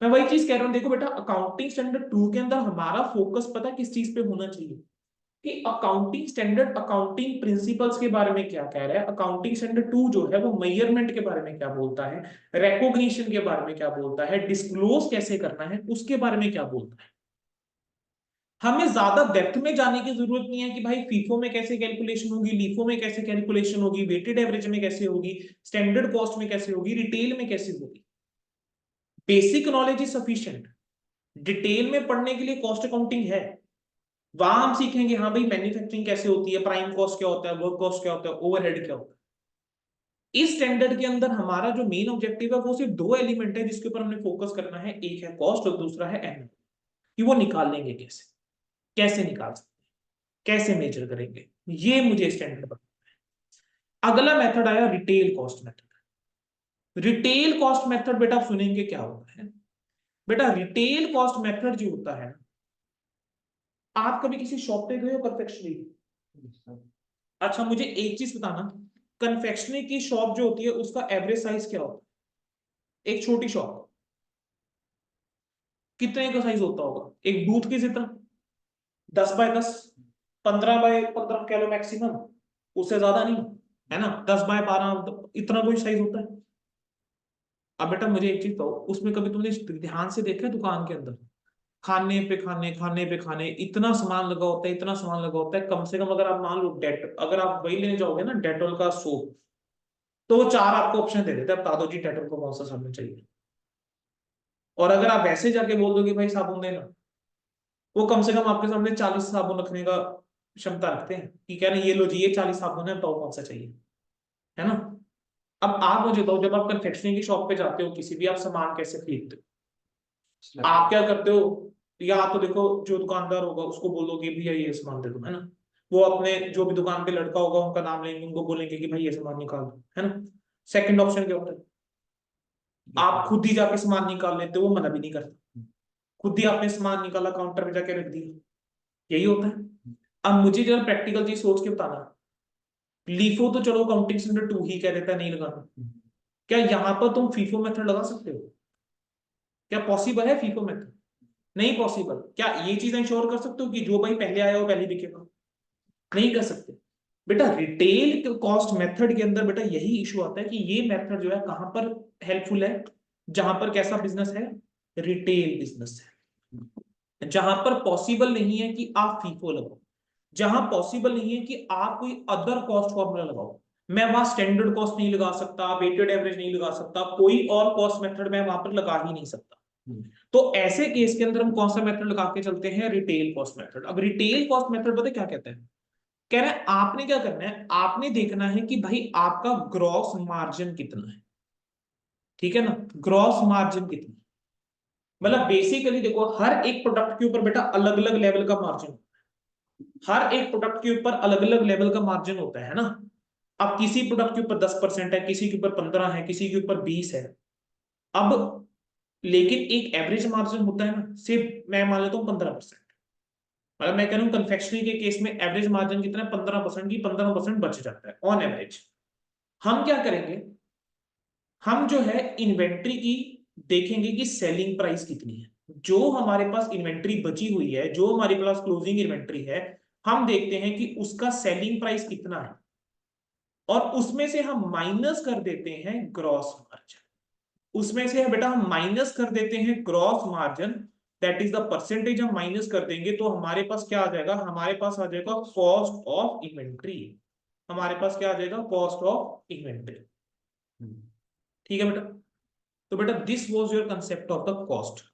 मैं वही चीज कह रहा हूं, देखो बेटा अकाउंटिंग स्टैंडर्ड 2 के अंदर हमारा फोकस पता किस चीज पे होना चाहिए, कि अकाउंटिंग स्टैंडर्ड अकाउंटिंग प्रिंसिपल्स के बारे में क्या कह रहा है, अकाउंटिंग स्टैंडर्ड 2 जो है वो मेजरमेंट के बारे में क्या बोलता है, रिकॉग्निशन के बारे में क्या बोलता है, डिस्क्लोज कैसे करना है उसके बारे में क्या बोलता है। हमें ज्यादा डेप्थ में जाने की जरूरत नहीं है कि भाई फीफो में कैसे कैलकुलेशन होगी, लीफो में कैसे कैलकुलेशन होगी, वेटेड एवरेज में कैसे होगी, स्टैंडर्ड कॉस्ट में कैसे होगी, रिटेल में कैसे होगी। Basic knowledge is sufficient, detail में पढ़ने के लिए कॉस्ट अकाउंटिंग है। वहां हम सीखेंगे हाँ भाई मैन्युफैक्चरिंग कैसे होती है, प्राइम कॉस्ट क्या होता है, वर्क कॉस्ट क्या होता है, ओवरहेड क्या होता है। इस स्टैंडर्ड के अंदर हमारा जो मेन ऑब्जेक्टिव है वो सिर्फ दो एलिमेंट है जिसके ऊपर हमने फोकस करना है, एक है कॉस्ट और दूसरा है एम, कि वो निकाल लेंगे कैसे, कैसे निकाल सकते हैं, कैसे मेजर करेंगे, ये मुझे स्टैंडर्ड बताना है। अगला मेथड आया retail cost method. Retail cost method बेटा आप सुनेंगे क्या होता है, बेटा रिटेल कॉस्ट मेथड जो होता है आप कभी किसी शॉप पे गए हो कन्फेक्शनरी? अच्छा मुझे एक चीज बताना, कन्फेक्शनरी की शॉप जो होती है उसका एवरेज साइज क्या होता है? एक छोटी शॉप कितने का साइज होता होगा? एक बूथ के जितना, 10 बाय 10, 15 बाय 15 कह लो मैक्सिमम, उससे ज्यादा नहीं, है ना? 10 बाय 12 इतना कोई साइज होता है। अब बेटा मुझे एक चीज बताओ, उसमें कभी तुमने ध्यान से देखा है दुकान के अंदर खाने पे खाने, खाने पे खाने, इतना सामान लगा होता है, इतना सामान लगा होता है, कम से कम अगर आप मान लो डेट, अगर आप वही लेने जाओगे ना डेटॉल का सोप, तो वो 4 आपको ऑप्शन दे देते हैं, बता दो जी डेटॉल को कौन सा साबुन चाहिए। और अगर आप वैसे जाके बोल दो कि भाई साबुन देना, वो कम से कम आपके सामने 40 साबुन रखने का क्षमता रखते हैं कि क्या ना ये लो जी ये 40 साबुन है, बताओ कौन सा चाहिए, है ना? अब आप मुझे बताओ, जब आप कन्फेक्शनरी की शॉप पे जाते हो किसी भी, आप सामान कैसे खरीदते हो? आप क्या करते हो? या तो देखो जो दुकानदार होगा उसको बोलोगे भैया ये सामान दे दो, है ना? वो अपने जो भी दुकान पे लड़का होगा उनका नाम लेंगे, उनको बोलेंगे कि भाई ये सामान निकाल दो, है ना? सेकंड ऑप्शन क्या होता है? आप खुद ही जाके सामान निकाल लेते हो, वो मना भी नहीं करता, खुद ही आपने सामान निकाला काउंटर पे जाके रख दिया, यही होता है। अब मुझे जरा प्रैक्टिकल चीज सोच के बताना, लीफो तो चलो काउंटिंग स्टैंडर्ड 2 ही कह देता है नहीं लगाना, क्या यहाँ पर तुम फीफो मेथड लगा सकते हो? क्या पॉसिबल है फीफो मेथड? नहीं पॉसिबल। क्या ये चीज इंश्योर कर सकते हो कि जो भाई पहले आया वो पहले बिकेगा? नहीं कर सकते। बेटा रिटेल कॉस्ट मेथड के अंदर बेटा यही इशू आता है कि ये मेथड जो है कहां पर हेल्पफुल है? जहां पर कैसा बिजनेस है? रिटेल बिजनेस है, जहां पर पॉसिबल नहीं है कि आप फीफो लगाओ, जहां पॉसिबल नहीं है कि आप कोई अदर कॉस्ट फॉर्मूला लगाओ। मैं वहां स्टैंडर्ड कॉस्ट नहीं लगा सकता, वेटेड एवरेज नहीं लगा सकता, कोई और कॉस्ट मेथड मैं वहां पर लगा ही नहीं सकता। तो ऐसे केस के अंदर हम कौन सा मेथड लगा के चलते हैं? Retail cost method. अब रिटेल कॉस्ट मेथड पता है क्या कहते हैं? कह रहे हैं आपने क्या करना है, आपने देखना है कि भाई आपका ग्रॉस मार्जिन कितना है, ठीक है ना? ग्रॉस मार्जिन कितना, मतलब बेसिकली देखो हर एक प्रोडक्ट के ऊपर बेटा अलग अलग लेवल का मार्जिन, हर एक प्रोडक्ट के ऊपर अलग अलग लेवल का मार्जिन होता है ना? अब किसी प्रोडक्ट के ऊपर 10% है, किसी के ऊपर 15 है, किसी के ऊपर 20 है। अब लेकिन एक एवरेज मार्जिन होता है ना, सिर्फ मैं मान लेता हूँ 15%। मतलब मैं कह रहा हूँ कन्फेक्शनरी के केस में एवरेज मार्जिन कितना है? 15% की 15% बच जाता है ऑन एवरेज। हम क्या करेंगे, हम जो है इन्वेंट्री की देखेंगे कि सेलिंग प्राइस कितनी है, जो हमारे पास इन्वेंट्री बची हुई है, जो हमारे पास क्लोजिंग इन्वेंट्री है, हम देखते हैं कि उसका सेलिंग प्राइस कितना है, और उसमें से हम माइनस कर देते हैं ग्रॉस मार्जिन। उसमें से बेटा हम माइनस कर देते हैं gross margin, that is the percentage हम माइनस कर देंगे, तो हमारे पास क्या आ जाएगा? हमारे पास आ जाएगा कॉस्ट ऑफ इन्वेंट्री। हमारे पास क्या आ जाएगा? Cost of inventory. ठीक है बेटा? तो बेटा this was your concept of the cost.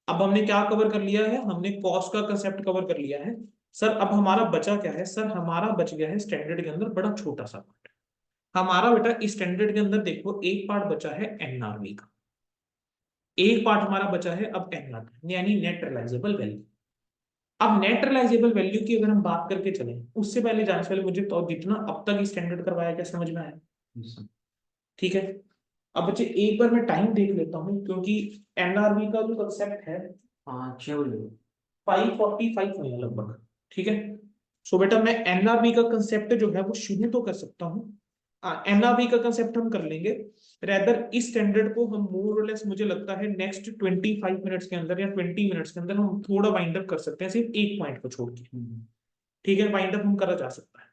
अब हमने क्या कवर कर लिया है? हमने कॉस्ट का कंसेप्ट कवर कर लिया है। सर अब हमारा बचा क्या है? सर हमारा बच गया है स्टैंडर्ड के अंदर बड़ा छोटा सा पार्ट। हमारा बेटा इस स्टैंडर्ड के अंदर देखो एक पार्ट बचा है एनआरवी का, एक पार्ट हमारा बचा है अब एनआरवी यानी नेट रियलाइजेबल वैल्यू। अब नेट रियलाइजेबल वैल्यू की अगर हम बात करके चलें, उससे पहले जाने से पहले मुझे तो जितना अब तक स्टैंडर्ड करवाया क्या समझ में आया? ठीक है। अब बच्चे एक बार मैं टाइम देख लेता हूँ, क्योंकि एनआरवी का जो कंसेप्ट है 5:45 हुए हैं लगभग। ठीक है। सो बेटा मैं एनआरवी का कंसेप्ट जो है वो शुरू तो कर सकता हूँ, एनआरवी का कंसेप्ट हम कर लेंगे। रेदर इस स्टैंडर्ड को हम मोर और लेस मुझे लगता है नेक्स्ट 25 मिनट्स के अंदर या 20 मिनट्स के अंदर हम थोड़ा वाइंड अप कर सकते हैं, सिर्फ एक पॉइंट को छोड़ के। ठीक है, वाइंड अप हम करा जा सकता है।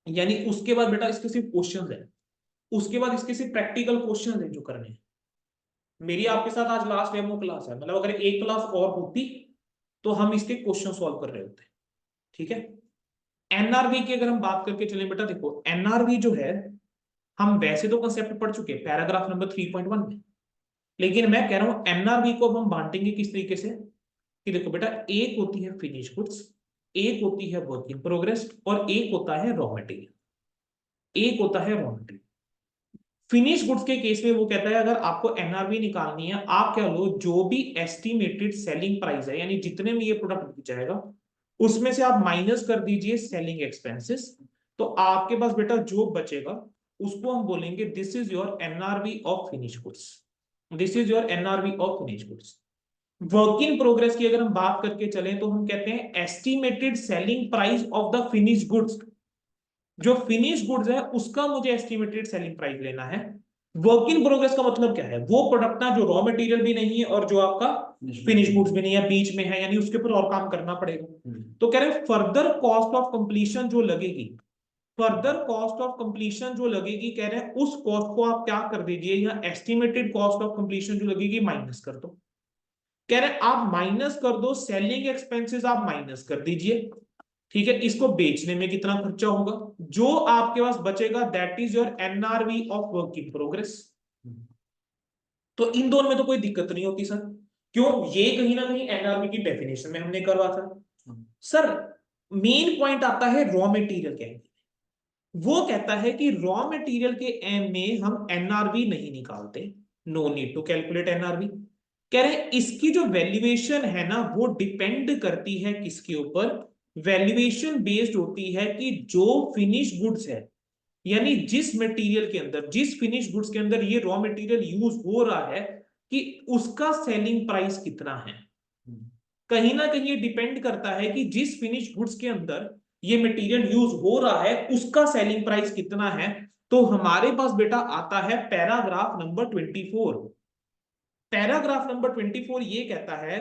यानी उसके बाद बेटा इसके सिर्फ क्वेश्चंस है, उसके बाद इसके सिर्फ प्रैक्टिकल क्वेश्चंस है जो करने हैं। मेरी आपके साथ आज लास्ट डेमो क्लास है, मतलब अगर एक क्लास और होती तो हम इसके क्वेश्चन सॉल्व कर रहे होते। ठीक है। एनआरवी की अगर हम बात करके चलें बेटा, देखो एनआरवी जो है हम वैसे तो कंसेप्ट पढ़ चुके हैं पैराग्राफ नंबर 3.1 में, लेकिन मैं कह रहा हूं एनआरवी को अब हम बांटेंगे किस तरीके से कि देखो बेटा एक होती है फिनिश गुड्स, एक होती है वर्क इन प्रोग्रेस, और एक होता है रॉ मटेरियल, एक होता है रॉ मटेरियल। फिनिश गुड्स के केस में वो कहता है अगर आपको एनआरवी निकालनी है, आप क्या लो जो भी एस्टिमेटेड सेलिंग प्राइस है, यानी जितने में ये प्रोडक्ट बिक जाएगा उसमें से आप माइनस कर दीजिए सेलिंग एक्सपेंसेस, तो आपके पास बेटा जो बचेगा उसको हम बोलेंगे this is your NRV of finish goods, this is your NRV of finish goods. Work in progress की अगर हम बात करके चलें तो हम कहते हैं estimated selling price of the finish goods. जो फिनिश गुड्स है उसका मुझे एस्टिमेटेड सेलिंग प्राइस लेना है। वर्क इन प्रोग्रेस का मतलब क्या है, वो प्रोडक्ट ना जो रॉ मटेरियल भी नहीं है और जो आपका फिनिश गुड्स भी नहीं है, बीच में है, यानी उसके ऊपर और काम करना पड़ेगा। तो कह रहे हैं फर्दर कॉस्ट ऑफ कंप्लीशन जो लगेगी, फर्दर कॉस्ट ऑफ कंप्लीशन जो लगेगी, कह रहे हैं उस कॉस्ट को आप क्या कर दीजिए, या एस्टिमेटेड कॉस्ट ऑफ कंप्लीशन जो लगेगी माइनस कर दो। कह रहे हैं आप माइनस कर दो सेलिंग एक्सपेंसेस, आप माइनस कर दीजिए। ठीक है, इसको बेचने में कितना खर्चा होगा, जो आपके पास बचेगा that is your NRV of work in progress. तो इन दोनों में तो कोई दिक्कत नहीं होती सर, क्यों, ये कहीं ना कहीं एनआरवी की डेफिनेशन में हमने करवा था। सर मेन पॉइंट आता है रॉ मटेरियल के, वो कहता है कि रॉ मटेरियल के एम में हम एनआरवी नहीं निकालते, no need to calculate NRV. कह रहे हैं इसकी जो वैल्यूएशन है ना वो डिपेंड करती है किसके ऊपर, वैल्यूएशन बेस्ड होती है कि जो फिनिश गुड्स है, यानी जिस मटेरियल के अंदर, जिस फिनिश गुड्स के अंदर ये रॉ मटेरियल यूज हो रहा है, कि उसका सेलिंग प्राइस कितना है। कहीं ना कहीं ये डिपेंड करता है कि जिस फिनिश गुड्स के अंदर ये मटेरियल यूज हो रहा है उसका सेलिंग प्राइस कितना है। तो हमारे पास बेटा आता है पैराग्राफ नंबर 24। पैराग्राफ नंबर 24 ये कहता है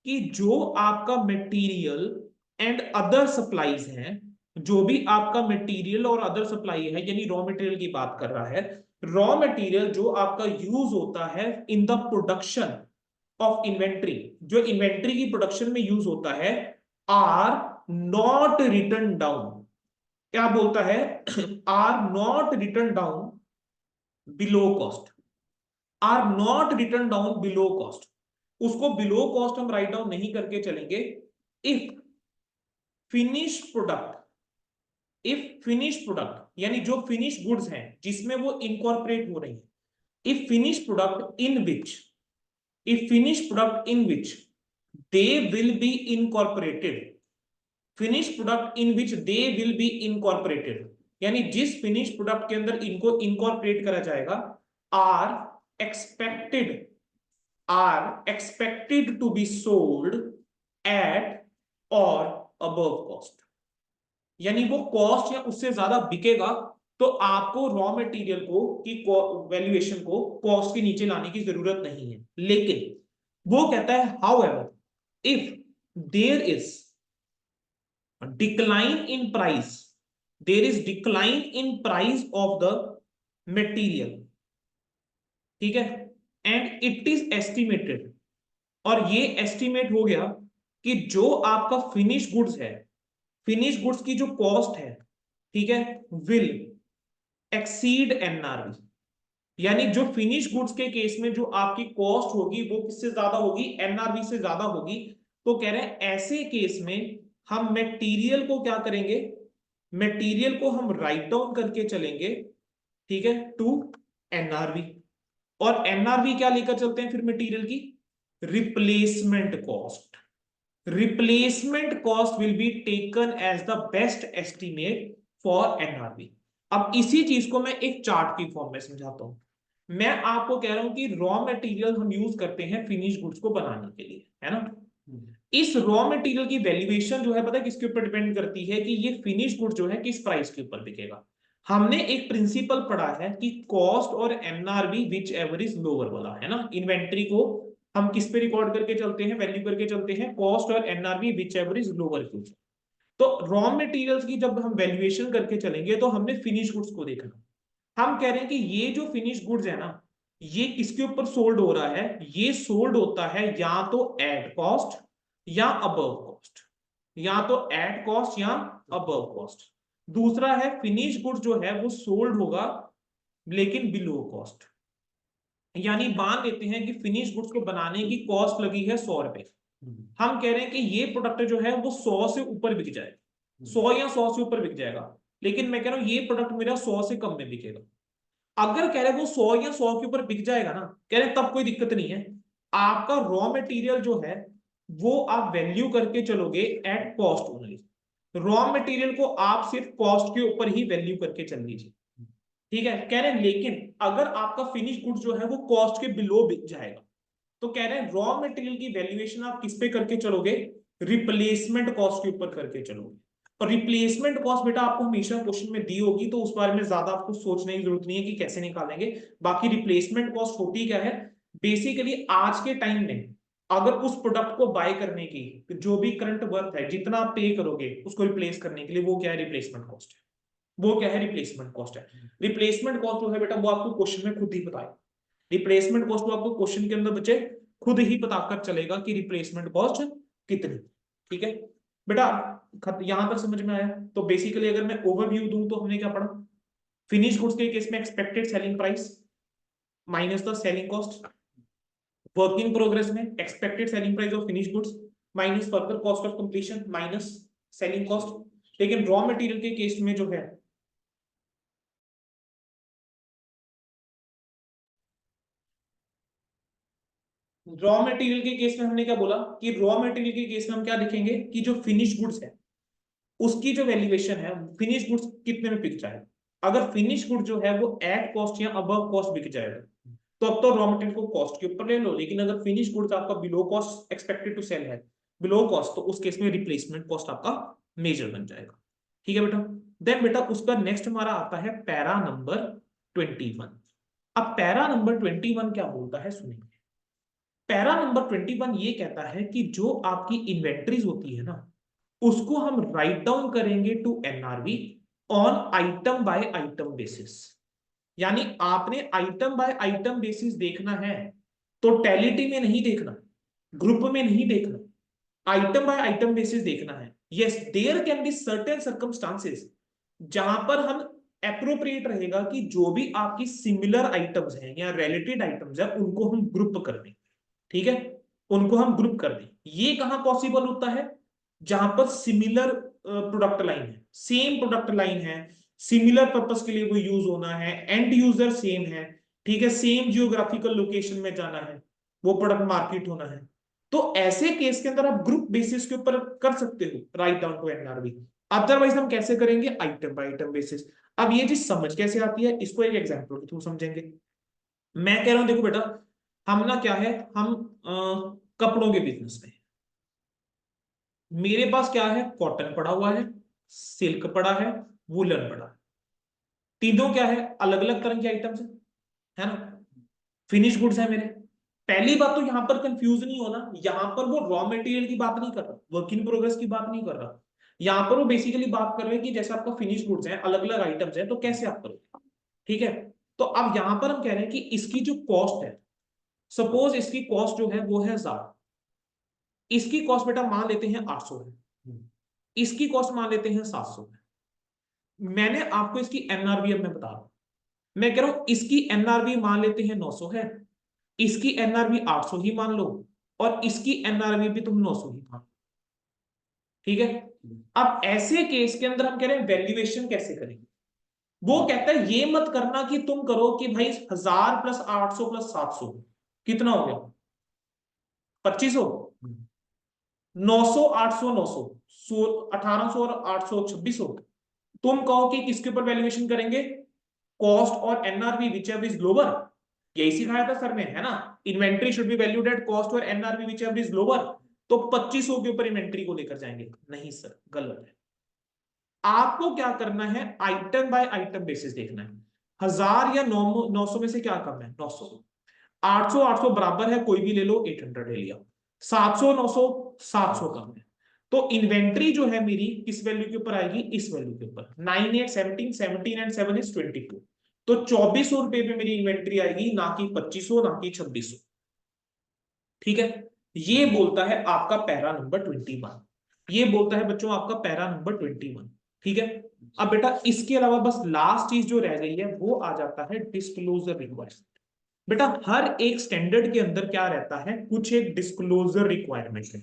कि जो आपका मटेरियल एंड अदर सप्लाईज हैं, जो भी आपका मटेरियल और अदर सप्लाई है, यानी रॉ मटेरियल की बात कर रहा है, रॉ मटेरियल जो आपका यूज होता है in the production of inventory, जो इन्वेंट्री की प्रोडक्शन में यूज होता है, आर नॉट रिटर्न डाउन। क्या बोलता है, are not written down below cost, are not written down below cost. उसको बिलो कॉस्ट हम राइट डाउन नहीं करके चलेंगे। If finish product, if finish product यानी जो फिनिश गुड्स हैं जिसमें वो इनकॉर्पोरेट हो रही है, if finish product in which, if finished product in which they will be incorporated, finished product in which they will be incorporated, यानी जिस फिनिश प्रोडक्ट के अंदर इनको इनकॉर्पोरेट करा जाएगा, are expected, are expected to be sold at or above cost, यानी वो cost या उससे ज्यादा बिकेगा, तो आपको रॉ मटेरियल को की वैल्यूएशन को कॉस्ट के नीचे लाने की जरूरत नहीं है। लेकिन वो कहता है however if there is decline in price, there is decline in price of the material, ठीक है, एंड इट इज एस्टिमेटेड, और ये एस्टिमेट हो गया कि जो आपका फिनिश गुड्स है, फिनिश गुड्स की जो कॉस्ट है, ठीक है, विल एक्सीड एनआरवी, यानी जो फिनिश गुड्स के केस में जो आपकी कॉस्ट होगी वो किससे ज्यादा होगी, एनआरवी से ज्यादा होगी। तो कह रहे हैं ऐसे केस में हम मटेरियल को क्या करेंगे, मटेरियल को हम राइट डाउन करके चलेंगे, ठीक है, टू एनआरवी। और एनआरवी क्या लेकर चलते हैं फिर मटेरियल की, replacement cost, replacement cost will be taken as the best estimate for NRV. अब इसी चीज को मैं एक चार्ट की फॉर्म में समझाता हूं। मैं आपको कह रहा हूं कि रॉ मटेरियल हम यूज करते हैं फिनिश गुड्स को बनाने के लिए, है ना। इस रॉ मटेरियल की वैल्यूएशन जो है पता है किसके ऊपर डिपेंड करती है, कि ये फिनिश गुड जो है किस प्राइस के ऊपर बिकेगा। हमने एक प्रिंसिपल पढ़ा है कि कॉस्ट और MRB which ever is lower वाला, है ना। इन्वेंट्री को हम किस पे रिकॉर्ड करके चलते हैं, वैल्यू करके चलते हैं, कॉस्ट और NRB which ever is lower के ऊपर। तो रॉ मटेरियल्स की जब हम वैल्यूएशन करके चलेंगे तो हमने फिनिश गुड्स को देखना। हम कह रहे हैं कि ये जो फिनिश गुड्स है ना, ये किसके ऊपर सोल्ड हो रहा है, ये सोल्ड होता है या तो एट कॉस्ट या अबव कॉस्ट, या तो एट कॉस्ट या अबव कॉस्ट। दूसरा है फिनिश गुड्स जो है वो सोल्ड होगा लेकिन बिलो कॉस्ट, यानी मान लेते हैं कि फिनिश गुड्स को बनाने की कॉस्ट लगी है 100 रुपए, हम कह रहे हैं कि ये प्रोडक्ट जो है वो 100 से ऊपर बिक जाए, 100 या 100 से ऊपर बिक जाएगा, लेकिन मैं कह रहा हूं ये प्रोडक्ट मेरा 100 से कम में बिकेगा। अगर कह रहे वो 100 या 100 के ऊपर बिक जाएगा ना, कह रहे तब कोई दिक्कत नहीं है, आपका रॉ मटेरियल जो है वो आप वैल्यू करके चलोगे at cost only, raw material को आप सिर्फ कॉस्ट के ऊपर ही वैल्यू करके चल लीजिए, ठीक है। कह रहे लेकिन अगर आपका फिनिश गुड जो है वो कॉस्ट के बिलो बिक जाएगा, तो कह रहे हैं रॉ मटेरियल की वैल्यूएशन आप किस पे करके चलोगे, रिप्लेसमेंट कॉस्ट के ऊपर करके चलोगे। और रिप्लेसमेंट कॉस्ट बेटा आपको हमेशा क्वेश्चन में दी होगी, तो उस बारे में ज्यादा आपको सोचने की जरूरत नहीं है कि कैसे निकालेंगे। बाकी रिप्लेसमेंट कॉस्ट होती क्या है, बेसिकली आज के टाइम में अगर उस प्रोडक्ट को बाय करने की जो भी करंट वर्थ है, जितना आप पे करोगे उसको रिप्लेस करने के लिए, वो क्या है, रिप्लेसमेंट कॉस्ट है। वो क्या है, रिप्लेसमेंट कॉस्ट है। रिप्लेसमेंट कॉस्ट जो है बेटा वो आपको क्वेश्चन में खुद ही बताएगा। रिप्लेसमेंट कॉस्ट तो आपको क्वेश्चन के अंदर बच्चे खुद ही पता कर चलेगा कि रिप्लेसमेंट कॉस्ट कितनी। ठीक है बेटा, यहां तक समझ में आया। तो बेसिकली अगर मैं ओवरव्यू दूं तो हमने क्या पढ़ा, फिनिश गुड्स के केस में expected selling price minus the selling cost, work in progress में expected selling price of finish goods minus further cost of completion minus selling cost. लेकिन रॉ मटेरियल के केस में जो है, रॉ मटेरियल के case में हमने क्या बोला कि रॉ मटेरियल के केस में हम क्या देखेंगे कि जो फिनिश गुड्स है उसकी जो वैल्यूएशन है, फिनिश गुड्स कितने में बिक जाएगा। अगर फिनिश गुड जो है वो एट कॉस्ट या अबव कॉस्ट बिक जाएगा तो अब तो रॉ मटेरियल को कॉस्ट के ऊपर ले लो। लेकिन अगर फिनिश गुड्स आपका below cost expected to sell है, बिलो कॉस्ट, तो उस केस में रिप्लेसमेंट कॉस्ट आपका मेजर बन जाएगा। ठीक है बेटा। देन बेटा उसका नेक्स्ट हमारा आता है पैरा नंबर 21। अब पैरा नंबर 21 क्या बोलता है सुनिए। पैरा नंबर 21 ये कहता है कि जो आपकी इन्वेंट्रीज होती है ना, उसको हम राइट डाउन करेंगे to NRV on item by item basis. यानी आपने आइटम बाय आइटम बेसिस देखना है, टोटलिटी में नहीं देखना, ग्रुप में नहीं देखना, आइटम बाय आइटम बेसिस देखना है। Yes there can be certain circumstances जहां पर हम एप्रोप्रिएट रहेगा कि जो भी आपकी सिमिलर आइटम्स हैं या रिलेटेड आइटम्स हैं उनको हम ग्रुप कर दें। ठीक है, उनको हम ग्रुप कर दें। ये कहां पॉसिबल होता है, जहां पर सिमिलर प्रोडक्ट लाइन है, सेम प्रोडक्ट लाइन है, सिमिलर पर्पस के लिए वो यूज होना है, एंड यूजर सेम है, ठीक है, सेम जियोग्राफिकल लोकेशन में जाना है, वो प्रोडक्ट मार्केट होना है। तो ऐसे केस के अंदर आप ग्रुप बेसिस के ऊपर कर सकते हो write down to NRV. Otherwise हम कैसे करेंगे, आइटम बाय आइटम बेसिस। अब ये चीज समझ कैसे आती है, इसको एक एग्जांपल के थ्रू समझेंगे। मैं कह रहा हूं देखो बेटा, हम ना क्या है, हम कपड़ों के बिजनेस में, मेरे पास क्या है, कॉटन पड़ा हुआ है, सिल्क पड़ा है, वुलन पड़ा है। तीनों क्या है, अलग अलग तरह के आइटम्स है ना, फिनिश गुड्स है मेरे। पहली बात तो यहां पर कंफ्यूज नहीं होना, यहां पर वो रॉ मटेरियल की बात नहीं कर रहा, वर्क इन प्रोग्रेस की बात नहीं कर रहा। यहां पर वो बेसिकली बात कर रहे हैं कि जैसे आपका फिनिश गुड्स है, अलग अलग आइटम्स है, तो कैसे आप करोगे। ठीक है, तो अब यहां पर हम कह रहे हैं कि इसकी जो कॉस्ट है, सपोज इसकी कॉस्ट जो है वो है 1000, इसकी कॉस्ट बेटा मान लेते हैं 800 है, इसकी कॉस्ट मान लेते हैं 700 है। मैंने आपको इसकी एनआरबी अब मैं बता रहा हूं, मैं कह रहा हूं इसकी एनआरबी मान लेते हैं 900 है, इसकी एनआरबी 800 ही मान लो, और इसकी एनआरबी भी तुम 900 ही मान लो। ठीक है, अब ऐसे केस के अंदर हम कह रहे हैं वैल्यूएशन कैसे करेंगे। वो कहता है ये मत करना कि तुम करो कि भाई 1000 प्लस 800 प्लस 700 कितना हो गया, 2500, 900 800 900 1800 और 800 2600। तुम कहो कि किसके ऊपर वैल्यूएशन करेंगे, कॉस्ट और NRV whichever is lower. यही सिखाया था सर ने, है ना, inventory should be valued at cost और NRV whichever is lower. तो 2500 के ऊपर इन्वेंट्री को लेकर जाएंगे, नहीं सर गलत है। आपको क्या करना है, आइटम बाय आइटम बेसिस देखना है। 1000 या 900 में से क्या कम है, 900। 800 800 बराबर है, कोई भी ले लो, 800 ले लिया। 700 900 700 कम है। तो इन्वेंट्री जो है मेरी किस वैल्यू के ऊपर आएगी, इस वैल्यू के ऊपर। 9 8 17 17 एंड 7 इज 22। तो 2400 रुपए में मेरी इन्वेंट्री आएगी, ना कि 2500 ना कि 2600। ठीक है, ये बोलता है आपका पैरा नंबर 21। ये बोलता है बच्चों आपका पैरा नंबर 21। ठीक है, अब बेटा इसके अलावा बस लास्ट चीज जो रह गई है वो आ जाता है डिस्क्लोजर रिक्वायरमेंट। बेटा हर एक स्टैंडर्ड के अंदर क्या रहता है, कुछ एक डिस्क्लोजर रिक्वायरमेंट है।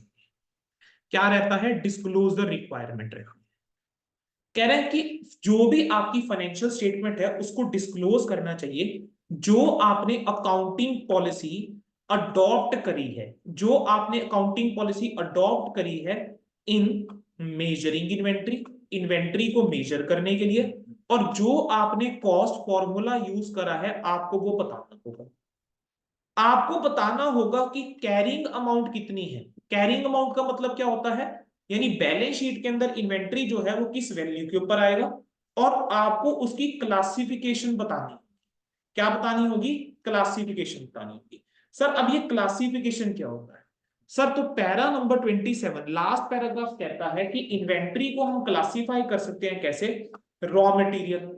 क्या रहता है, डिस्क्लोजर रिक्वायरमेंट रहता है। कह रहे हैं कि जो भी आपकी फाइनेंशियल स्टेटमेंट है उसको डिस्क्लोज करना चाहिए, जो आपने अकाउंटिंग पॉलिसी अडॉप्ट करी है, जो आपने अकाउंटिंग पॉलिसी अडॉप्ट करी है इन मेजरिंग इन्वेंट्री, इन्वेंट्री को मेजर करने के लिए, और जो आपने कॉस्ट फॉर्मूला यूज करा है आपको वो बताना होगा। आपको बताना होगा कि कैरिंग अमाउंट कितनी है। कैरिंग अमाउंट का मतलब क्या होता है, यानी बैलेंस शीट के अंदर इन्वेंट्री जो है वो किस वैल्यू के ऊपर आएगा, और आपको उसकी क्लासिफिकेशन बतानी, क्या बतानी होगी, क्लासिफिकेशन बतानी होगी। सर अब ये क्लासिफिकेशन क्या होता है, सर तो पैरा नंबर 27 लास्ट पैराग्राफ कहता है कि इन्वेंट्री को हम क्लासिफाई कर सकते हैं कैसे, raw material,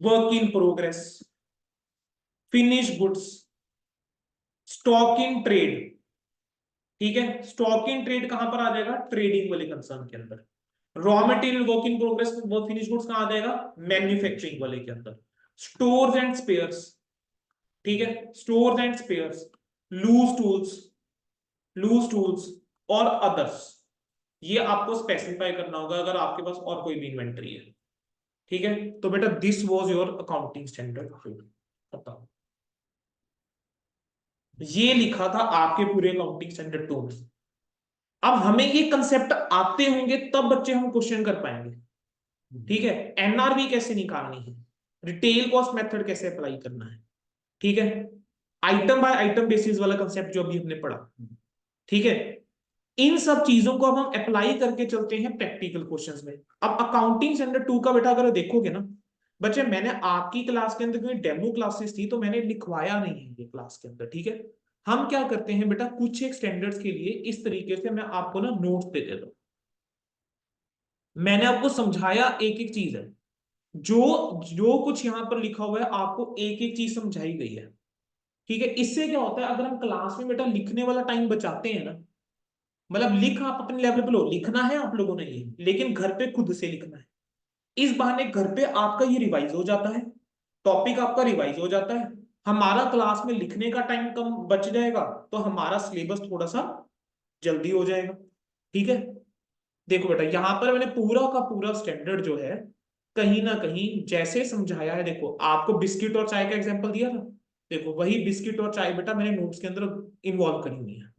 work in progress, finish goods, stock in trade. ठीक है, स्टॉक इन ट्रेड कहां पर आ जाएगा, ट्रेडिंग वाले कंसर्न के अंदर। Raw material work in progress वो फिनिश गुड्स कहां आ जाएगा, मैन्युफैक्चरिंग वाले के अंदर। स्टोर्स एंड स्पेयर्स, ठीक है, stores and spares, loose tools, loose tools और अदर्स, ये आपको स्पेसिफाई करना होगा अगर आपके पास और कोई भी इन्वेंटरी है। ठीक है, तो बेटा this was your accounting standard, बताओ ये लिखा था आपके पूरे अकाउंटिंग स्टैंडर्ड 2 में। अब हमें ये कंसेप्ट आते होंगे तब बच्चे हम क्वेश्चन कर पाएंगे। ठीक है, एनआरवी कैसे निकालनी है, रिटेल कॉस्ट मेथड कैसे अप्लाई करना है, ठीक है, आइटम बाय आइटम बेसिस वाला कंसेप्ट जो अभी हमने पढ़ा। ठीक है, इन सब चीजों को अब हम अप्लाई करके चलते हैं प्रैक्टिकल क्वेश्चंस में। अब अकाउंटिंग स्टैंडर्ड 2 का बेटा अगर देखोगे ना बच्चे, मैंने आपकी क्लास के अंदर कोई डेमो क्लासेस थी तो मैंने लिखवाया नहीं है ये क्लास के अंदर। ठीक है, हम क्या करते हैं बेटा, कुछ एक स्टैंडर्ड्स के लिए इस तरीके से मैं आपको ना नोट्स दे देता हूं, मैंने आपको समझाया एक एक चीज है, जो जो कुछ यहां पर लिखा हुआ है आपको एक एक चीज समझाई गई है। ठीक है, इससे क्या होता है, अगर हम क्लास में बेटा लिखने वाला टाइम बचाते हैं ना, मतलब लिख आप अपने लेवल पे लो, लिखना है आप लोगों ने ये, लेकिन घर पे खुद से लिखना है। इस बहाने घर पे आपका ये रिवाइज हो जाता है, टॉपिक आपका रिवाइज हो जाता है, हमारा क्लास में लिखने का टाइम कम बच जाएगा, तो हमारा सिलेबस थोड़ा सा जल्दी हो जाएगा। ठीक है, देखो बेटा यहां पर मैंने पूरा का पूरा स्टैंडर्ड जो है कहीं ना कहीं जैसे समझाया है, देखो आपको बिस्किट और चाय का एग्जांपल दिया था, देखो वही बिस्किट और चाय बेटा मैंने नोट्स के अंदर इन्वॉल्व करी हुई है।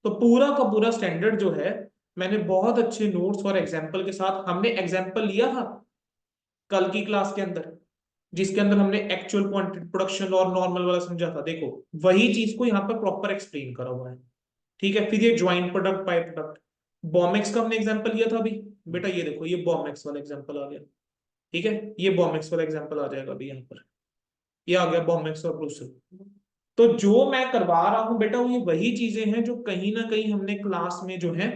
तो पूरा का पूरा स्टैंडर्ड जो है मैंने बहुत अच्छे नोट्स और एग्जाम्पल के साथ, हमने एग्जाम्पल लिया था कल की क्लास के अंदर जिसके अंदर हमने एक्चुअल क्वांटिटी प्रोडक्शन और नॉर्मल वाला समझा था, देखो वही चीज को यहाँ पर प्रॉपर एक्सप्लेन करा हुआ है। ठीक है, फिर ये ज्वाइंट प्रोडक्ट बाय प्रोडक्ट, बॉमेक्स का हमने एग्जांपल लिया था अभी, बेटा ये देखो ये बॉमेक्स वाला एग्जांपल आ गया। ठीक है, ये बॉमेक्स वाला एग्जांपल आ जाएगा अभी यहाँ पर, ये आ गया बॉमेक्स और ब्रूसेल। तो जो मैं करवा रहा हूं बेटा वो ये वही चीजें हैं जो कहीं ना कहीं हमने क्लास में जो है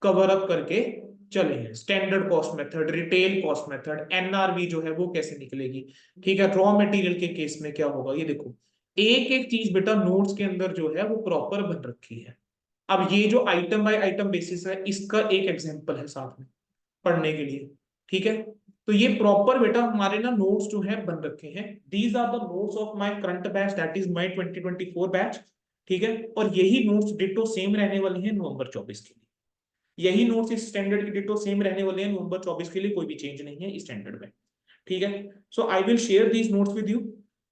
कवर अप करके चले हैं। Standard cost method, retail cost method, NRV जो है वो कैसे निकलेगी, ठीक है, रॉ मटेरियल के केस में क्या होगा, ये देखो एक एक चीज बेटा नोट्स के अंदर जो है वो प्रॉपर बन रखी है। अब ये जो आइटम बाय आइटम बेसिस है इसका एक एग्जांपल है साथ में पढ़ने के लिए। ठीक है, तो ये प्रॉपर बेटा हमारे ना नोट्स जो है बन रखे हैं, these are the notes of my current batch, that is my 2024 batch. ठीक है, और यही नोट्स डिटो सेम रहने वाले हैं नवंबर 24 के लिए, यही नोट्स इस स्टैंडर्ड की डिटो सेम रहने वाले हैं नवंबर 24 के लिए, कोई भी चेंज नहीं है इस स्टैंडर्ड में। ठीक है, so I will share these notes with you.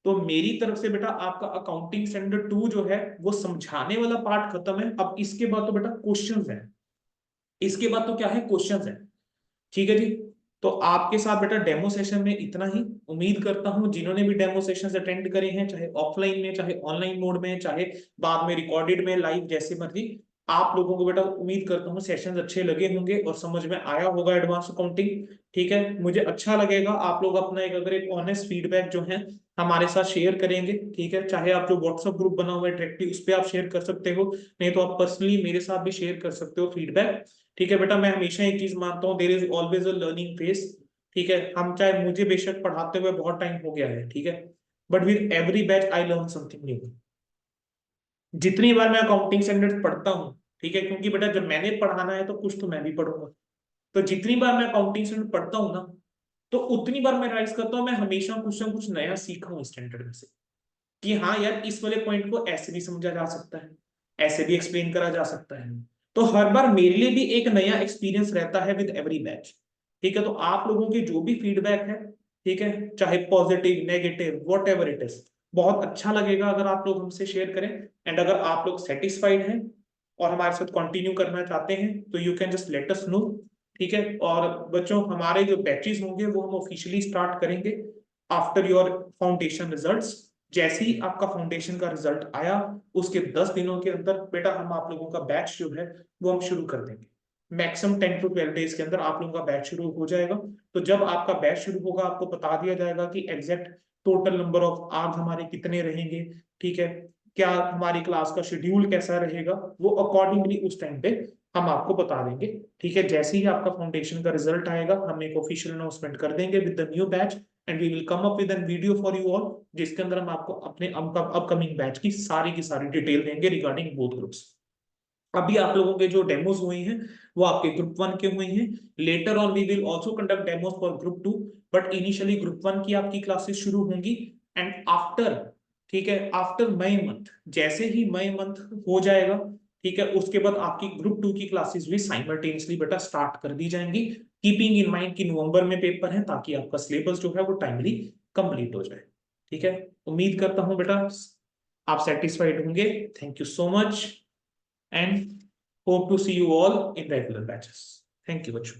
तो मेरी तरफ से बेटा आपका अकाउंटिंग स्टैंडर्ड 2 जो है वो समझाने वाला पार्ट खत्म है। अब इसके बाद तो बेटा क्वेश्चंस है, इसके बाद तो क्या है, क्वेश्चंस है। ठीक है जी, तो आपके साथ बेटा डेमो सेशन में इतना ही। उम्मीद करता हूं जिन्होंने भी डेमो सेशन अटेंड करे हैं, चाहे ऑफलाइन में चाहे ऑनलाइन मोड में चाहे बाद में रिकॉर्डेड में लाइव जैसे मर्जी, आप लोगों को बेटा उम्मीद करता हूँ सेशंस अच्छे लगे होंगे और समझ में आया होगा एडवांस अकाउंटिंग। ठीक है, मुझे अच्छा लगेगा आप लोग अपना एक अगर एक ऑनेस्ट फीडबैक जो है हमारे साथ शेयर करेंगे। ठीक है, चाहे आप जो व्हाट्सएप ग्रुप बना हुआ है डायरेक्टली उस पर आप शेयर कर सकते हो, नहीं तो आप पर्सनली मेरे साथ भी शेयर कर सकते हो फीडबैक। ठीक है बेटा, मैं हमेशा एक चीज मानता हूँ, there is always a learning phase. ठीक है, हम चाहे मुझे बेशक पढ़ाते हुए बहुत टाइम हो गया है, ठीक है, but with every batch I learn something new. जितनी बार मैं अकाउंटिंग स्टैंडर्ड्स पढ़ता हूँ, ठीक है, क्योंकि बेटा जब मैंने पढ़ाना है तो कुछ तो मैं भी पढ़ूंगा, तो जितनी बार मैं अकाउंटिंग स्टैंडर्ड पढ़ता हूँ ना तो उतनी बार मैं राइज करता हूँ मैं हमेशा कुछ ना कुछ नया सीखा हूँ स्टैंडर्ड में से, कि हाँ यार इस वाले पॉइंट को ऐसे भी समझा जा सकता है, ऐसे भी एक्सप्लेन करा जा सकता है। तो हर बार मेरे लिए भी एक नया एक्सपीरियंस रहता है विद एवरी बैच। ठीक है, तो आप लोगों की जो भी फीडबैक है, ठीक है, चाहे positive negative what ever it is, बहुत अच्छा लगेगा अगर आप लोग हमसे शेयर करें। एंड अगर आप लोग सेटिस्फाइड हैं और हमारे साथ कंटिन्यू करना चाहते हैं तो you can just let us know. ठीक है, और बच्चों हमारे जो बैचेस होंगे वो हम ऑफिशियली स्टार्ट करेंगे आफ्टर योर फाउंडेशन रिजल्ट्स, जैसे ही आपका फाउंडेशन का रिजल्ट आया उसके 10 दिनों के अंदर बेटा हम आप लोगों का बैच जो है वो हम शुरू कर देंगे। मैक्सिमम 10 to 12 डेज के अंदर आप लोगों का बैच शुरू हो जाएगा। तो जब आपका बैच शुरू होगा आपको बता दिया जाएगा कि exact total number of hours हमारे कितने रहेंगे, ठीक है, क्या हमारी क्लास का शेड्यूल कैसा रहेगा, वो अकॉर्डिंगली उस टाइम पे हम आपको बता देंगे। ठीक है, जैसे ही आपका फाउंडेशन का रिजल्ट आएगा हम एक ऑफिशियल अनाउंसमेंट कर देंगे with the new batch and we will come up with an video for you all, जिसके अंदर हम आपको अपने अपकमिंग बैच की सारी डिटेल देंगे रिगार्डिंग बोथ ग्रुप्स। अभी आप लोगों के जो डेमोज हुए हैं वो आपके ग्रुप 1 के हुए हैं। Later on we will also conduct demos for group 2, but initially group 1 की आपकी क्लासेस शुरू होंगी एंड आफ्टर, ठीक है, आफ्टर मई मंथ, जैसे ही मई मंथ हो जाएगा, ठीक है, उसके बाद आपकी ग्रुप 2 की क्लासेस भी साइमल्टेनियसली बेटा स्टार्ट कर दी जाएंगी, कीपिंग इन माइंड कि नवंबर में पेपर है ताकि आपका सिलेबस जो है वो टाइमली कंप्लीट हो जाए। ठीक है, उम्मीद करता हूं बेटा आप सेटिस्फाइड होंगे। Thank you so much and hope to see you all in regular batches. Thank you, Vachu.